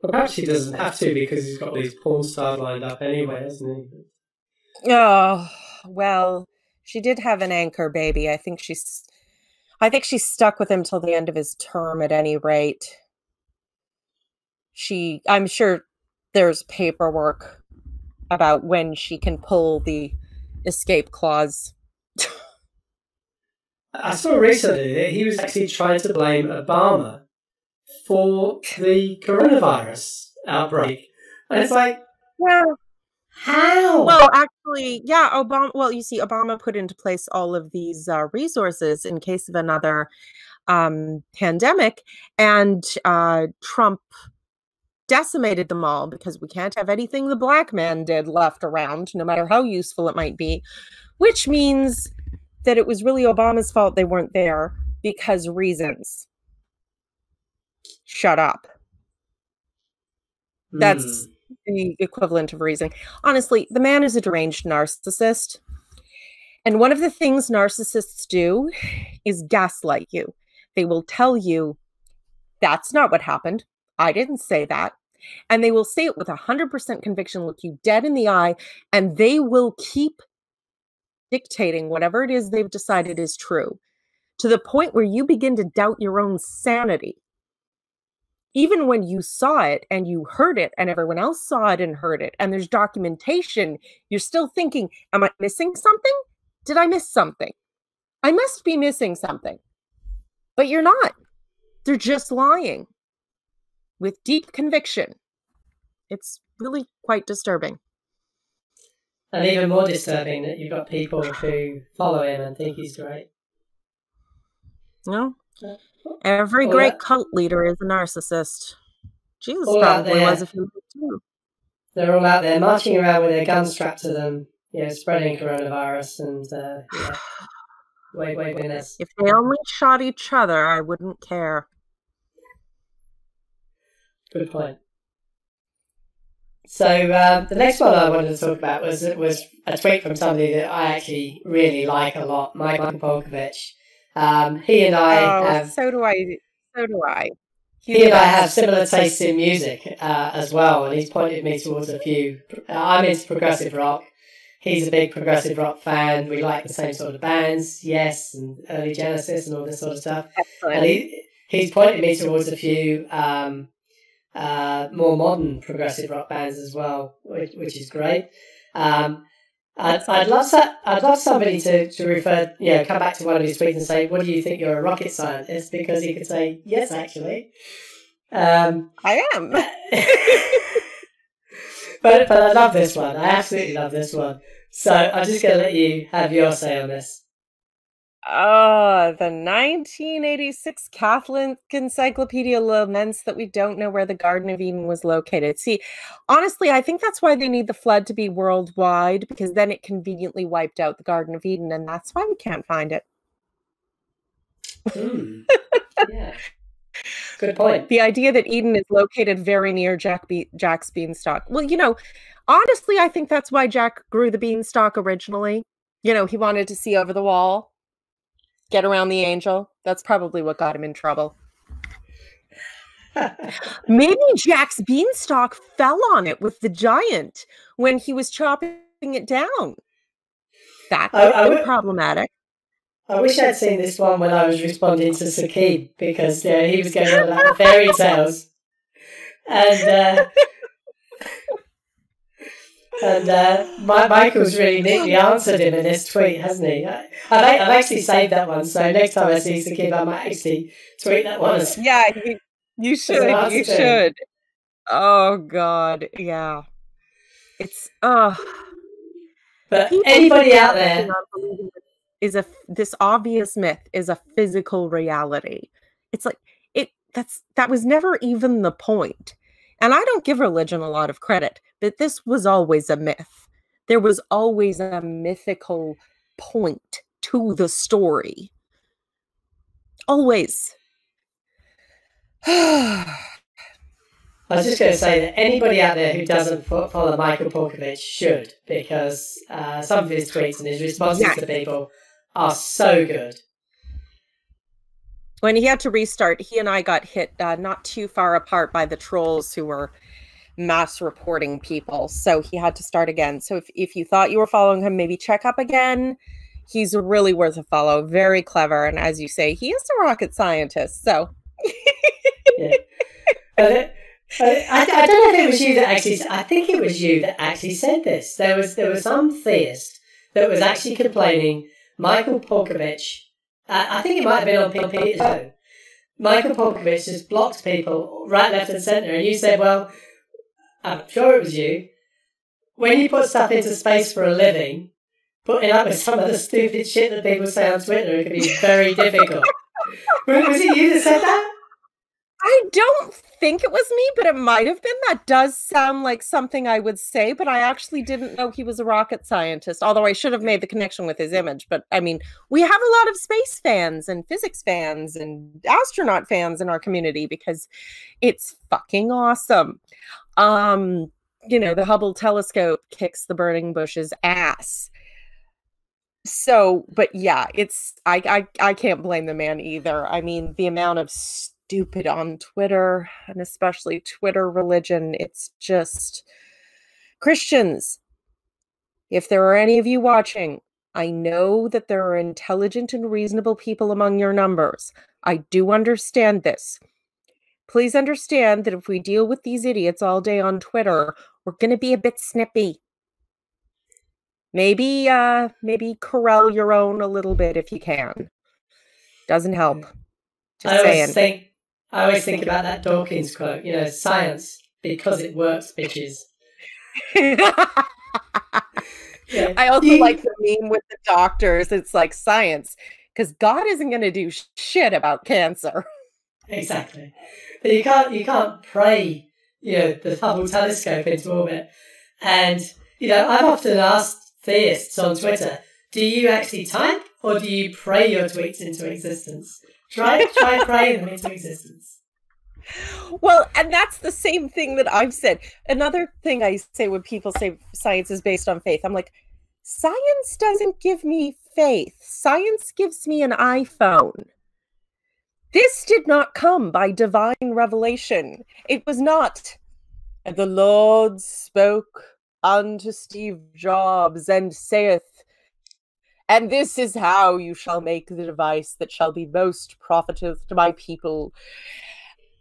Well, perhaps he doesn't have to, because he's got these porn stars lined up anyway, hasn't he? Oh, well, she did have an anchor baby. I think she's stuck with him till the end of his term at any rate. I'm sure there's paperwork about when she can pull the escape clause. I saw recently that he was actually trying to blame Obama for the coronavirus outbreak. And it's like, well, how? Well, actually, yeah, Obama. Well, you see, Obama put into place all of these resources in case of another pandemic, and Trump decimated them all because we can't have anything the black man did left around, no matter how useful it might be, which means that it was really Obama's fault they weren't there because reasons. Shut up. That's the equivalent of reasoning. Honestly, the man is a deranged narcissist. And one of the things narcissists do is gaslight you. They will tell you, that's not what happened. I didn't say that. And they will say it with 100% conviction, look you dead in the eye, and they will keep dictating whatever it is they've decided is true, to the point where you begin to doubt your own sanity. Even when you saw it and you heard it and everyone else saw it and heard it and there's documentation, you're still thinking, am I missing something? Did I miss something? I must be missing something. But you're not. They're just lying with deep conviction. It's really quite disturbing. And even more disturbing that you've got people who follow him and think he's great. No. Every great cult leader is a narcissist. Jesus probably was if he was too. They're all out there marching around with their guns strapped to them, spreading coronavirus and wait, winners. If they only shot each other, I wouldn't care. Good point. So the next one I wanted to talk about was a tweet from somebody that I actually really like a lot, Michael Polkovich. He and I have... So do I. He and I have similar tastes in music as well, and he's pointed me towards a few. I'm into progressive rock. He's a big progressive rock fan. We like the same sort of bands, Yes, and early Genesis and all this sort of stuff. Excellent. And he's pointed me towards a few more modern progressive rock bands as well, which is great. I'd love somebody to refer, come back to one of his tweets and say, what do you think, you're a rocket scientist? Because he could say, yes, actually. I am. but I love this one. I absolutely love this one. So I'm just going to let you have your say on this. The 1986 Catholic Encyclopedia laments that we don't know where the Garden of Eden was located. See, honestly, I think that's why they need the flood to be worldwide, because then it conveniently wiped out the Garden of Eden, and that's why we can't find it. Yeah. Good point. The idea that Eden is located very near Jack's beanstalk. Well, you know, honestly, I think that's why Jack grew the beanstalk originally. You know, he wanted to see over the wall, get around the angel. That's probably what got him in trouble. Maybe Jack's beanstalk fell on it with the giant when he was chopping it down. That would have been problematic. I wish I'd seen this one when I was responding to Sakib, because he was going on about the fairy tales. And Michael's really neatly answered him in this tweet, hasn't he? I've actually saved that one, so next time I see Sakib, I might actually tweet that one. Yeah, you should. You should. Oh, God. Yeah. It's, But anybody out there... this obvious myth is a physical reality. It's like that was never even the point. And I don't give religion a lot of credit, but this was always a myth. There was always a mythical point to the story. Always. I was just going to say that anybody out there who doesn't follow Michael Porkovich should, because some of his tweets and his responses to people are so good. When he had to restart, he and I got hit not too far apart by the trolls who were mass reporting people. So he had to start again. So if you thought you were following him, maybe check up again. He's really worth a follow. Very clever. And as you say, he is a rocket scientist. So. Yeah. I don't know if it was you that actually... I think it was you that actually said this. There was some theist that was actually complaining... Michael Porkovich, I think it might have been on Peter's show. Michael Porkovich just blocks people right, left and centre, and you said, well, I'm sure it was you, when you put stuff into space for a living, putting up with some of the stupid shit that people say on Twitter, it can be very difficult. Was it you that said that? I don't think it was me, but it might have been. That does sound like something I would say, but I actually didn't know he was a rocket scientist, although I should have made the connection with his image. But I mean, we have a lot of space fans and physics fans and astronaut fans in our community because it's fucking awesome. You know, the Hubble telescope kicks the burning bush's ass. So, but yeah, it's I can't blame the man either. I mean, the amount of stupid on Twitter, and especially Twitter religion, it's just... Christians, if there are any of you watching, I know that there are intelligent and reasonable people among your numbers. I do understand this. Please understand that if we deal with these idiots all day on Twitter, we're going to be a bit snippy. Maybe corral your own a little bit if you can. Doesn't help. Just saying. I always think about that Dawkins quote, science, because it works, bitches. Yeah. I also like the meme with the doctors. It's like science, because God isn't going to do shit about cancer. Exactly. But you can't pray, the Hubble telescope into orbit. And, I've often asked theists on Twitter, do you actually type or do you pray your tweets into existence? Try praying them into existence. Well, and that's the same thing that I've said. Another thing I say when people say science is based on faith, I'm like, science doesn't give me faith. Science gives me an iPhone. This did not come by divine revelation. It was not, and the Lord spoke unto Steve Jobs and saith, and this is how you shall make the device that shall be most profiteth to my people.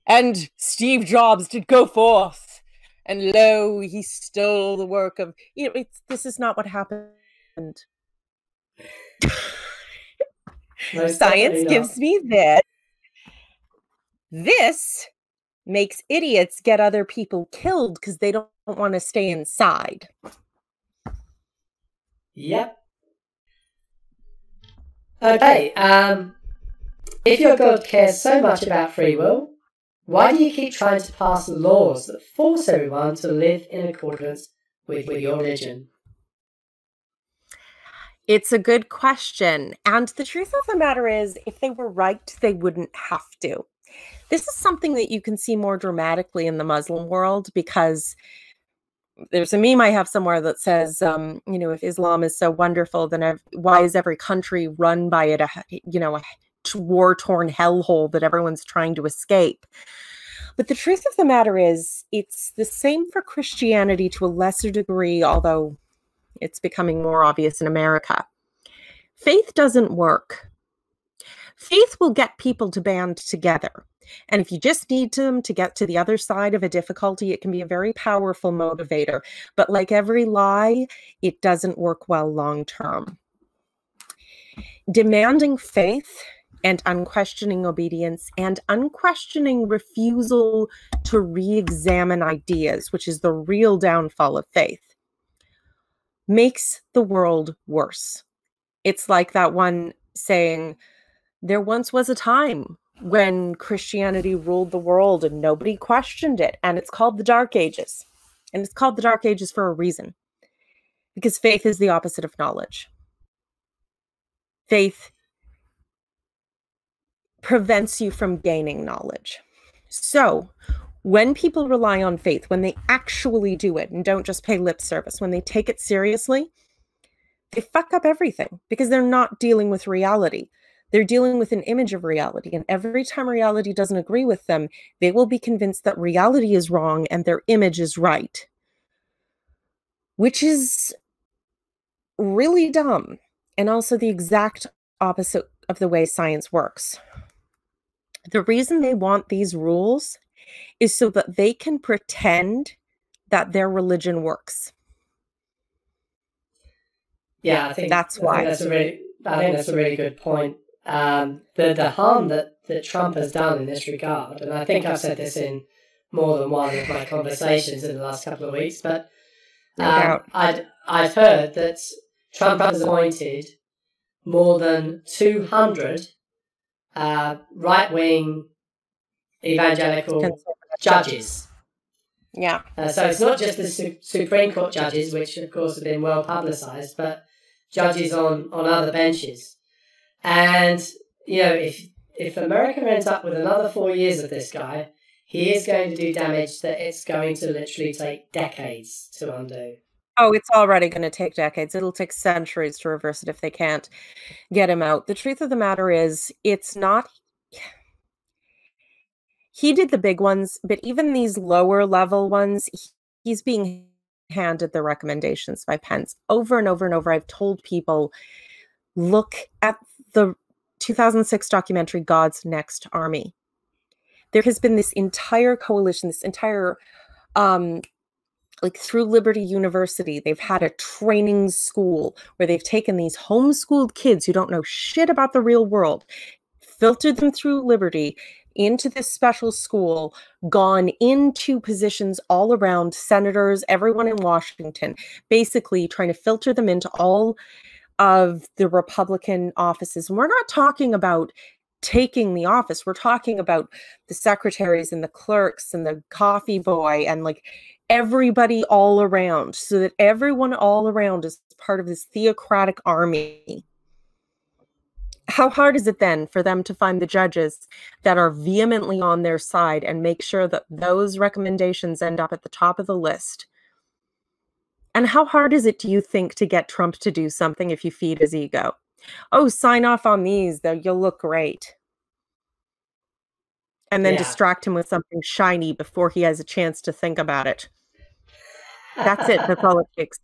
And Steve Jobs did go forth, and lo, he stole the work of... this is not what happened. Science gives me this. This makes idiots get other people killed because they don't want to stay inside. Yep. Okay, if your God cares so much about free will, why do you keep trying to pass laws that force everyone to live in accordance with your religion? It's a good question. And the truth of the matter is, if they were right, they wouldn't have to. This is something that you can see more dramatically in the Muslim world, because there's a meme I have somewhere that says, if Islam is so wonderful, then why is every country run by it, a war-torn hellhole that everyone's trying to escape? But the truth of the matter is, it's the same for Christianity to a lesser degree, although it's becoming more obvious in America. Faith doesn't work. Faith will get people to band together. And if you just need them to get to the other side of a difficulty, it can be a very powerful motivator. But like every lie, it doesn't work well long term. Demanding faith and unquestioning obedience and unquestioning refusal to re-examine ideas, which is the real downfall of faith, makes the world worse. It's like that one saying, there once was a time when Christianity ruled the world and nobody questioned it. And it's called the Dark Ages. And it's called the Dark Ages for a reason. Because faith is the opposite of knowledge. Faith prevents you from gaining knowledge. So when people rely on faith, when they actually do it and don't just pay lip service, when they take it seriously, they fuck up everything because they're not dealing with reality. They're dealing with an image of reality. And every time reality doesn't agree with them, they will be convinced that reality is wrong and their image is right, which is really dumb. And also the exact opposite of the way science works. The reason they want these rules is so that they can pretend that their religion works. Yeah, I think that's why. I think that's a really good point. The harm that Trump has done in this regard, and I think I've said this in more than one of my conversations in the last couple of weeks, but I've heard that Trump has appointed more than 200 right-wing evangelical judges. Yeah. So it's not just the Supreme Court judges, which of course have been well publicised, but judges on other benches. And, if America ends up with another 4 years of this guy, he is going to do damage that it's going to literally take decades to undo. Oh, it's already going to take decades. It'll take centuries to reverse it if they can't get him out. The truth of the matter is, it's not... He did the big ones, but even these lower level ones, he's being handed the recommendations by Pence. Over and over and over, I've told people, look at the 2006 documentary, God's Next Army. There has been this entire coalition, this entire, through Liberty University, they've had a training school where they've taken these homeschooled kids who don't know shit about the real world, filtered them through Liberty into this special school, gone into positions all around, senators, everyone in Washington, basically trying to filter them into all of the Republican offices. And we're not talking about taking the office. We're talking about the secretaries and the clerks and the coffee boy and everybody all around, so that everyone all around is part of this theocratic army. How hard is it then for them to find the judges that are vehemently on their side and make sure that those recommendations end up at the top of the list? And how hard is it, do you think, to get Trump to do something if you feed his ego? Oh, sign off on these, you'll look great. And then distract him with something shiny before he has a chance to think about it. That's it. That's all it takes.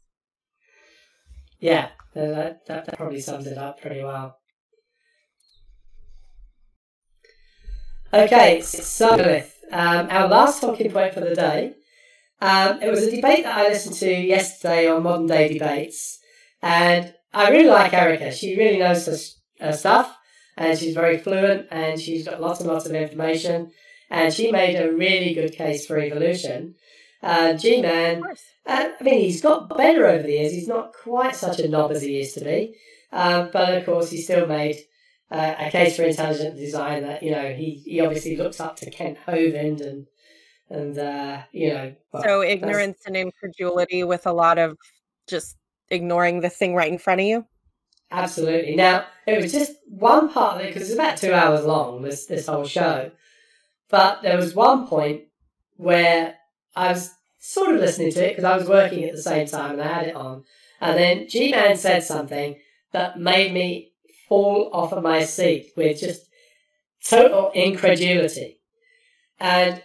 Yeah, that probably sums it up pretty well. Okay, so our last talking point for the day. It was a debate that I listened to yesterday on Modern Day Debates, and I really like Erica. She really knows her stuff, and she's very fluent, and she's got lots and lots of information, and she made a really good case for evolution. GMan, he's got better over the years. He's not quite such a knob as he used to be, But of course, he still made a case for intelligent design that, you know, he obviously looks up to Kent Hovind and you know. Well, so ignorance and incredulity with a lot of just ignoring the thing right in front of you. Absolutely. Now, it was just one part of it, because it's about 2 hours long, this whole show. But there was one point where I was sort of listening to it because I was working at the same time and I had it on. And then GMan said something that made me fall off of my seat with just total incredulity. And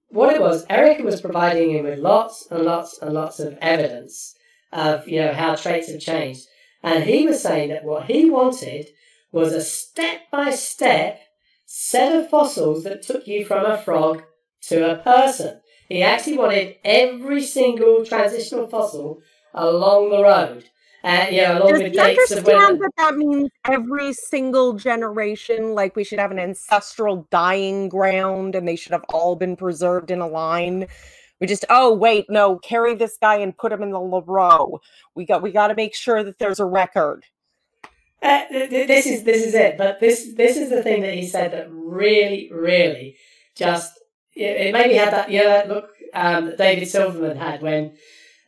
what it was, Erica was providing him with lots and lots and lots of evidence of, you know, how traits have changed. And he was saying that what he wanted was a step-by-step set of fossils that took you from a frog to a person. He actually wanted every single transitional fossil along the road. You know, along with dates of when... Does he understand that means every single generation, like we should have an ancestral dying ground and they should have all been preserved in a line? We just, oh, wait, no, carry this guy and put him in the row. We got to make sure that there's a record. This is it. But this is the thing that he said that really, really just... It made me have that, you know, that look that David Silverman had when...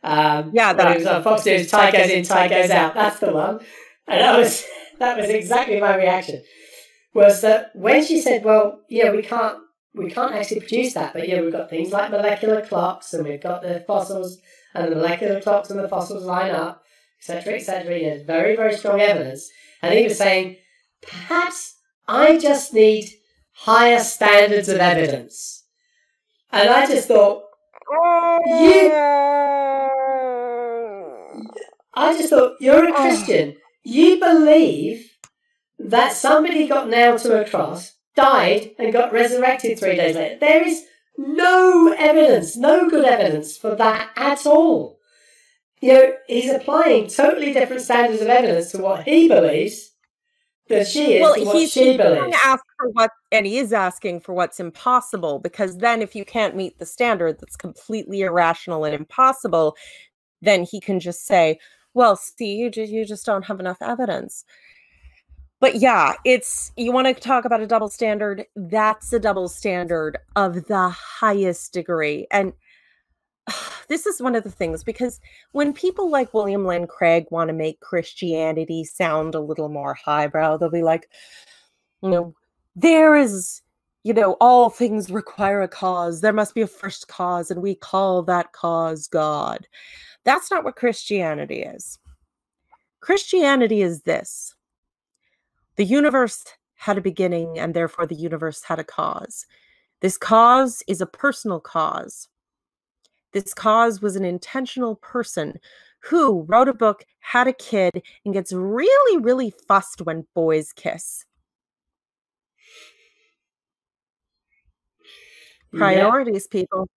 when it was on Fox News, tie goes in, tie goes out. That's the one. And that was exactly my reaction. Was that when she said, well, yeah, we can't actually produce that, but yeah, we've got things like molecular clocks, and we've got the fossils, and the molecular clocks and the fossils line up, etc., etc. Yeah, very, very strong evidence. And he was saying, perhaps I just need higher standards of evidence. And I just thought, you're a Christian. You believe that somebody got nailed to a cross, died, and got resurrected 3 days later. There is no evidence, no good evidence for that at all. You know, he's applying totally different standards of evidence to what he believes than she is to what she believes. And he is asking for what's impossible, because then if you can't meet the standard that's completely irrational and impossible, then he can just say, well, see, you just don't have enough evidence. But yeah, you want to talk about a double standard, that's a double standard of the highest degree. And this is one of the things, because when people like William Lane Craig want to make Christianity sound a little more highbrow, they'll be like, you know, there is, you know, all things require a cause. There must be a first cause, and we call that cause God. That's not what Christianity is. Christianity is this. The universe had a beginning, and therefore the universe had a cause. This cause is a personal cause. This cause was an intentional person who wrote a book, had a kid, and gets really, really fussed when boys kiss. Priorities, people.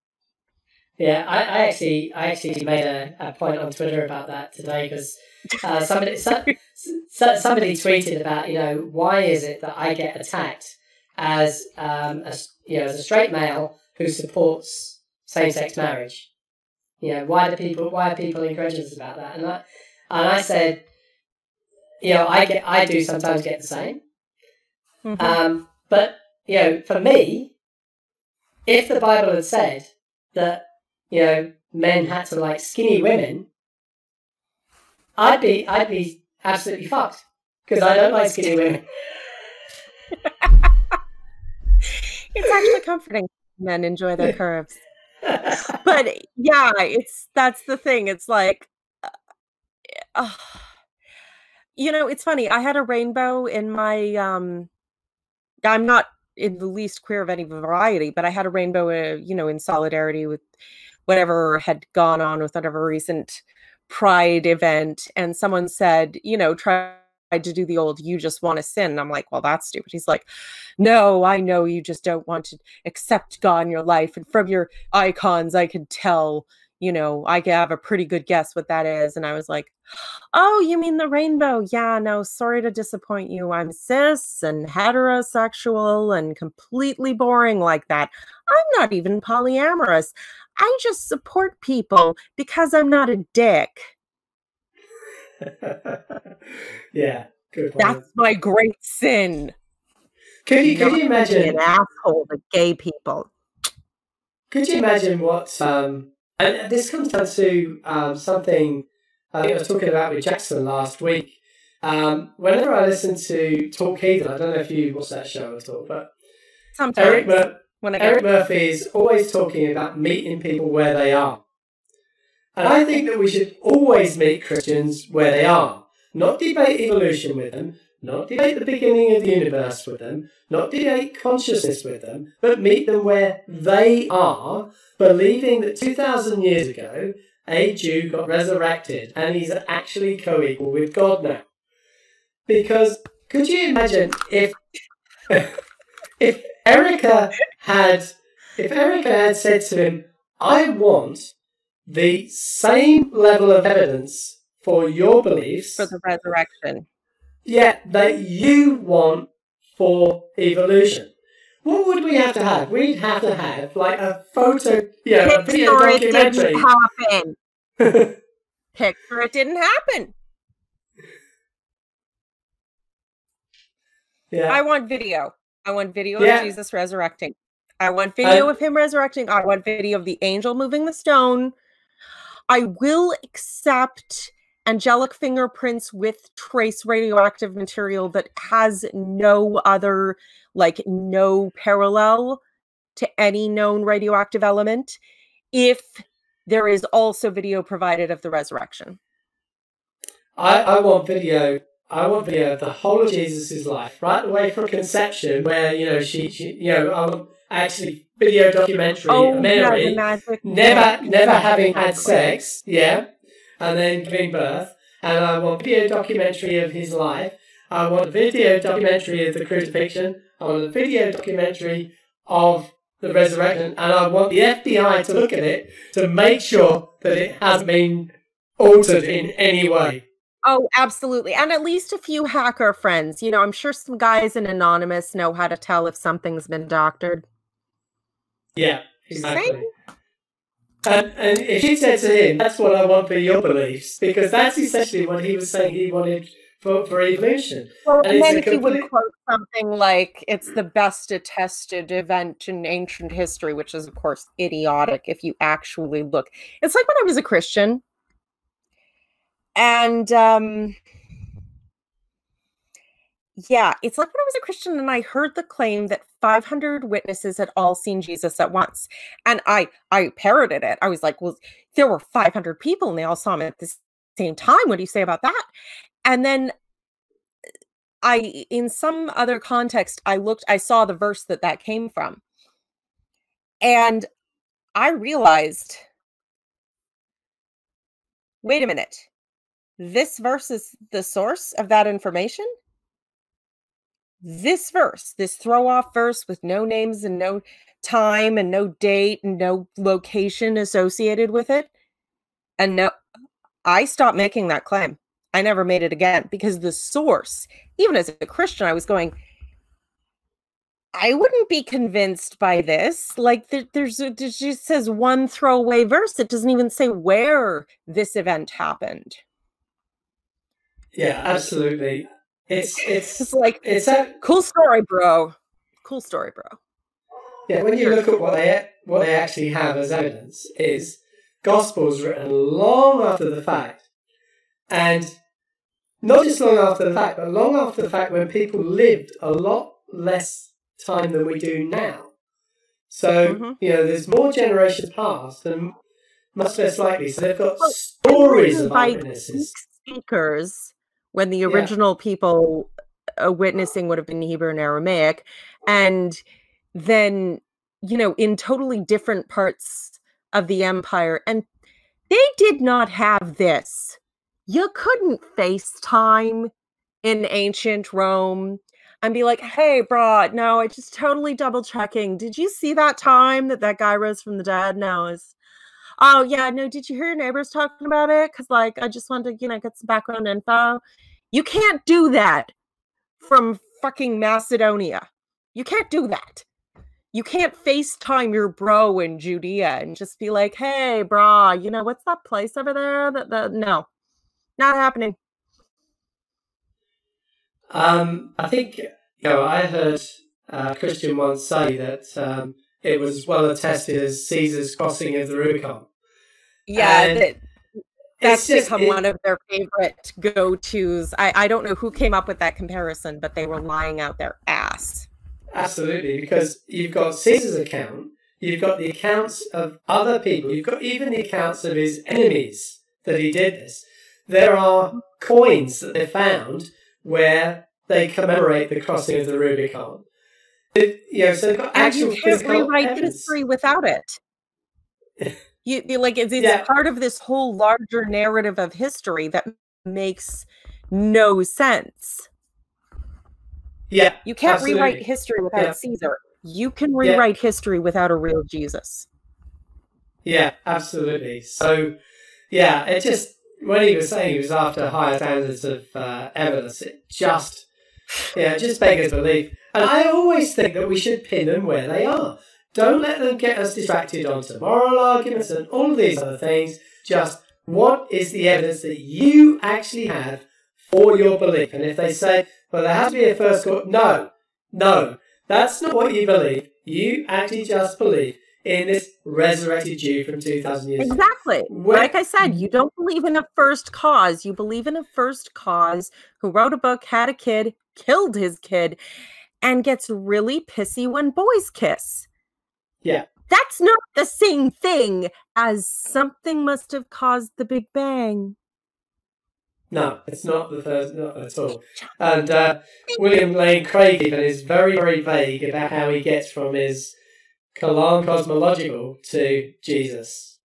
Yeah, I actually made a point on Twitter about that today, because somebody tweeted about, you know, why is it that I get attacked as as a straight male who supports same-sex marriage? You know, why are people incredulous about that? And I said, you know, I do sometimes get the same. Mm-hmm. But you know, for me, if the Bible had said that, you know, men had to like skinny women, I'd be absolutely fucked, because I don't like skinny women. It's actually comforting. Men enjoy their curves. But yeah, that's the thing. It's like, you know, it's funny. I had a rainbow in my, I'm not in the least queer of any variety, but I had a rainbow, you know, in solidarity with whatever had gone on with whatever recent Pride event. And someone said, you know, tried to do the old, you just want to sin. And I'm like, well, that's stupid. He's like, no, I know you just don't want to accept God in your life. And from your icons, I could tell, you know, I could have a pretty good guess what that is. And I was like, oh, you mean the rainbow? Yeah, no, sorry to disappoint you. I'm cis and heterosexual and completely boring like that. I'm not even polyamorous. I just support people because I'm not a dick. Yeah, good point. That's my great sin. Could you imagine an asshole to gay people? Could you imagine what? And this comes down to something I think I was talking about with Jackson last week. Whenever I listen to Talk Heathen, I don't know if you watch that show at all, but sometimes Eric Murphy is always talking about meeting people where they are. And I think that we should always meet Christians where they are. Not debate evolution with them, not debate the beginning of the universe with them, not debate consciousness with them, but meet them where they are, believing that 2,000 years ago, a Jew got resurrected and he's actually co-equal with God now. Because could you imagine if Erica had said to him, I want the same level of evidence for your beliefs, for the resurrection, that you want for evolution. What would we have to have? We'd have to have like a photo, a video documentary. It didn't happen. Picture it didn't happen. Yeah. I want video. I want video of Jesus resurrecting. I want video of him resurrecting. I want video of the angel moving the stone. I will accept angelic fingerprints with trace radioactive material that has no other, no parallel to any known radioactive element, if there is also video provided of the resurrection. I want video. I want video of the whole of Jesus' life, right the way from conception, where I want actually video documentary of Mary never having had sex, and then giving birth. And I want video documentary of his life. I want a video documentary of the crucifixion. I want a video documentary of the resurrection. And I want the FBI to look at it to make sure that it hasn't been altered in any way. Oh, absolutely. And at least a few hacker friends. I'm sure some guys in Anonymous know how to tell if something's been doctored. Yeah, exactly. And if she said to him, that's what I want for your beliefs, because that's essentially what he was saying he wanted for evolution. Well, and then if you would quote something like, it's the best attested event in ancient history, which is, of course, idiotic if you actually look. It's like when I was a Christian. And, it's like when I was a Christian and I heard the claim that 500 witnesses had all seen Jesus at once. And I parroted it. I was like, well, there were 500 people and they all saw him at the same time. What do you say about that? And then in some other context, I saw the verse that came from. And I realized, wait a minute. This verse is the source of that information? This verse, this throw-off verse with no names and no time and no date and no location associated with it. And no, I stopped making that claim. I never made it again because the source, even as a Christian, I was going, I wouldn't be convinced by this. Like it just says one throwaway verse. It doesn't even say where this event happened. Yeah, absolutely. It's like, it's a cool story, bro. Cool story, bro. Yeah, when you look at what they actually have as evidence is Gospels written long after the fact, and not just long after the fact, but long after the fact when people lived a lot less time than we do now. So there's more generations past and much less likely. So they've got stories of eyewitnesses. Speakers. When the original people witnessing would have been Hebrew and Aramaic. And then, in totally different parts of the empire. And they did not have this. You couldn't FaceTime in ancient Rome and be like, hey, bro, no, I just totally double checking. Did you see that time that guy rose from the dead? No, oh, yeah, no, did you hear your neighbors talking about it? Because, I just wanted to, get some background info. You can't do that from fucking Macedonia. You can't do that. You can't FaceTime your bro in Judea and just be like, hey, bro, what's that place over there? No, not happening. I think, I heard a Christian once say that it was as well attested as Caesar's crossing of the Rubicon. Yeah, that's become one of their favorite go-tos. I don't know who came up with that comparison, but they were lying out their ass. Absolutely, because you've got Caesar's account, you've got the accounts of other people, you've got even the accounts of his enemies that he did this. There are coins that they found where they commemorate the crossing of the Rubicon. So they've got actual you can't rewrite history without it. It's part of this whole larger narrative of history that makes no sense. Yeah, you can't rewrite history without Caesar. You can rewrite history without a real Jesus. Yeah, absolutely. So, it just, when he was saying he was after higher standards of evidence, it just beggars belief. And I always think that we should pin them where they are. Don't let them get us distracted onto moral arguments and all of these other things. Just, what is the evidence that you actually have for your belief? And if they say, well, there has to be a first cause, no, that's not what you believe. You actually just believe in this resurrected Jew from 2,000 years ago. Exactly. Like I said, you don't believe in a first cause. You believe in a first cause who wrote a book, had a kid, killed his kid, and gets really pissy when boys kiss. Yeah. That's not the same thing as something must have caused the Big Bang. No, it's not the first, not at all. And William Lane Craig even is very, very vague about how he gets from his Kalam cosmological to Jesus.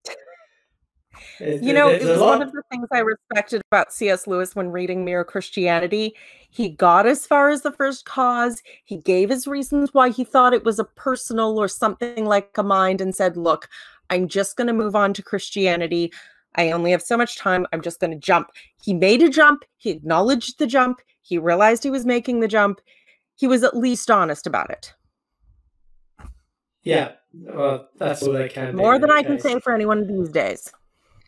It was one of the things I respected about C.S. Lewis when reading Mere Christianity. He got as far as the first cause. He gave his reasons why he thought it was a personal or something like a mind and said, look, I'm just going to move on to Christianity. I only have so much time. I'm just going to jump. He made a jump. He acknowledged the jump. He realized he was making the jump. He was at least honest about it. Yeah, well, that's all they can do. More than I can say for anyone these days.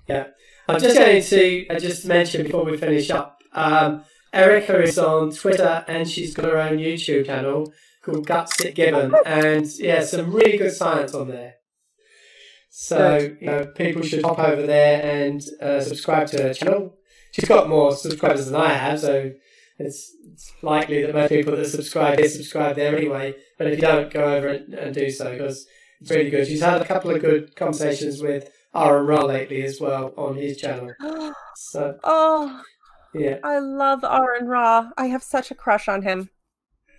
Yeah. I'm just going to just mention before we finish up, Erica is on Twitter and she's got her own YouTube channel called Gutsit Gibbon, and some really good science on there. So, people should hop over there and subscribe to her channel. She's got more subscribers than I have, so it's likely that most people that subscribe there anyway. But if you don't, go over and do so, because it's really good. She's had a couple of good conversations with Aaron Ra lately as well on his channel. So, I love Aaron Ra. I have such a crush on him.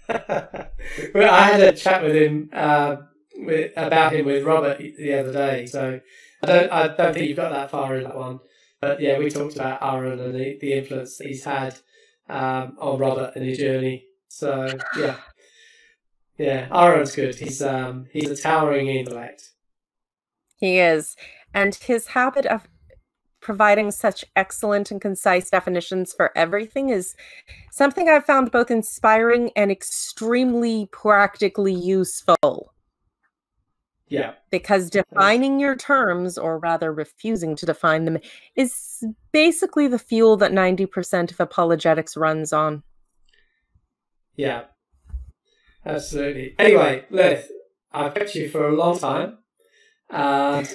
Well, I had a chat with him about him with Robert the other day, so I don't think you've got that far in that one. But we talked about Aaron and the influence that he's had on Robert and his journey. So Aaron's good. He's a towering intellect. He is, and his habit of providing such excellent and concise definitions for everything is something I've found both inspiring and extremely practically useful. Yeah. Because defining your terms, or rather refusing to define them, is basically the fuel that 90% of apologetics runs on. Yeah. Absolutely. Anyway, Lilith, I've kept you for a long time. And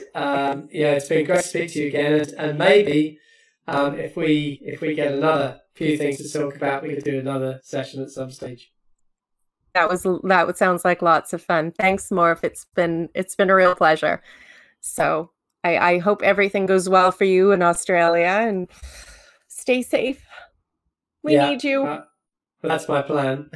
it's been great to speak to you again. And maybe if we get another few things to talk about, we could do another session at some stage. That sounds like lots of fun. Thanks, Morph. It's been a real pleasure. So I hope everything goes well for you in Australia, and stay safe. We need you. That's my plan.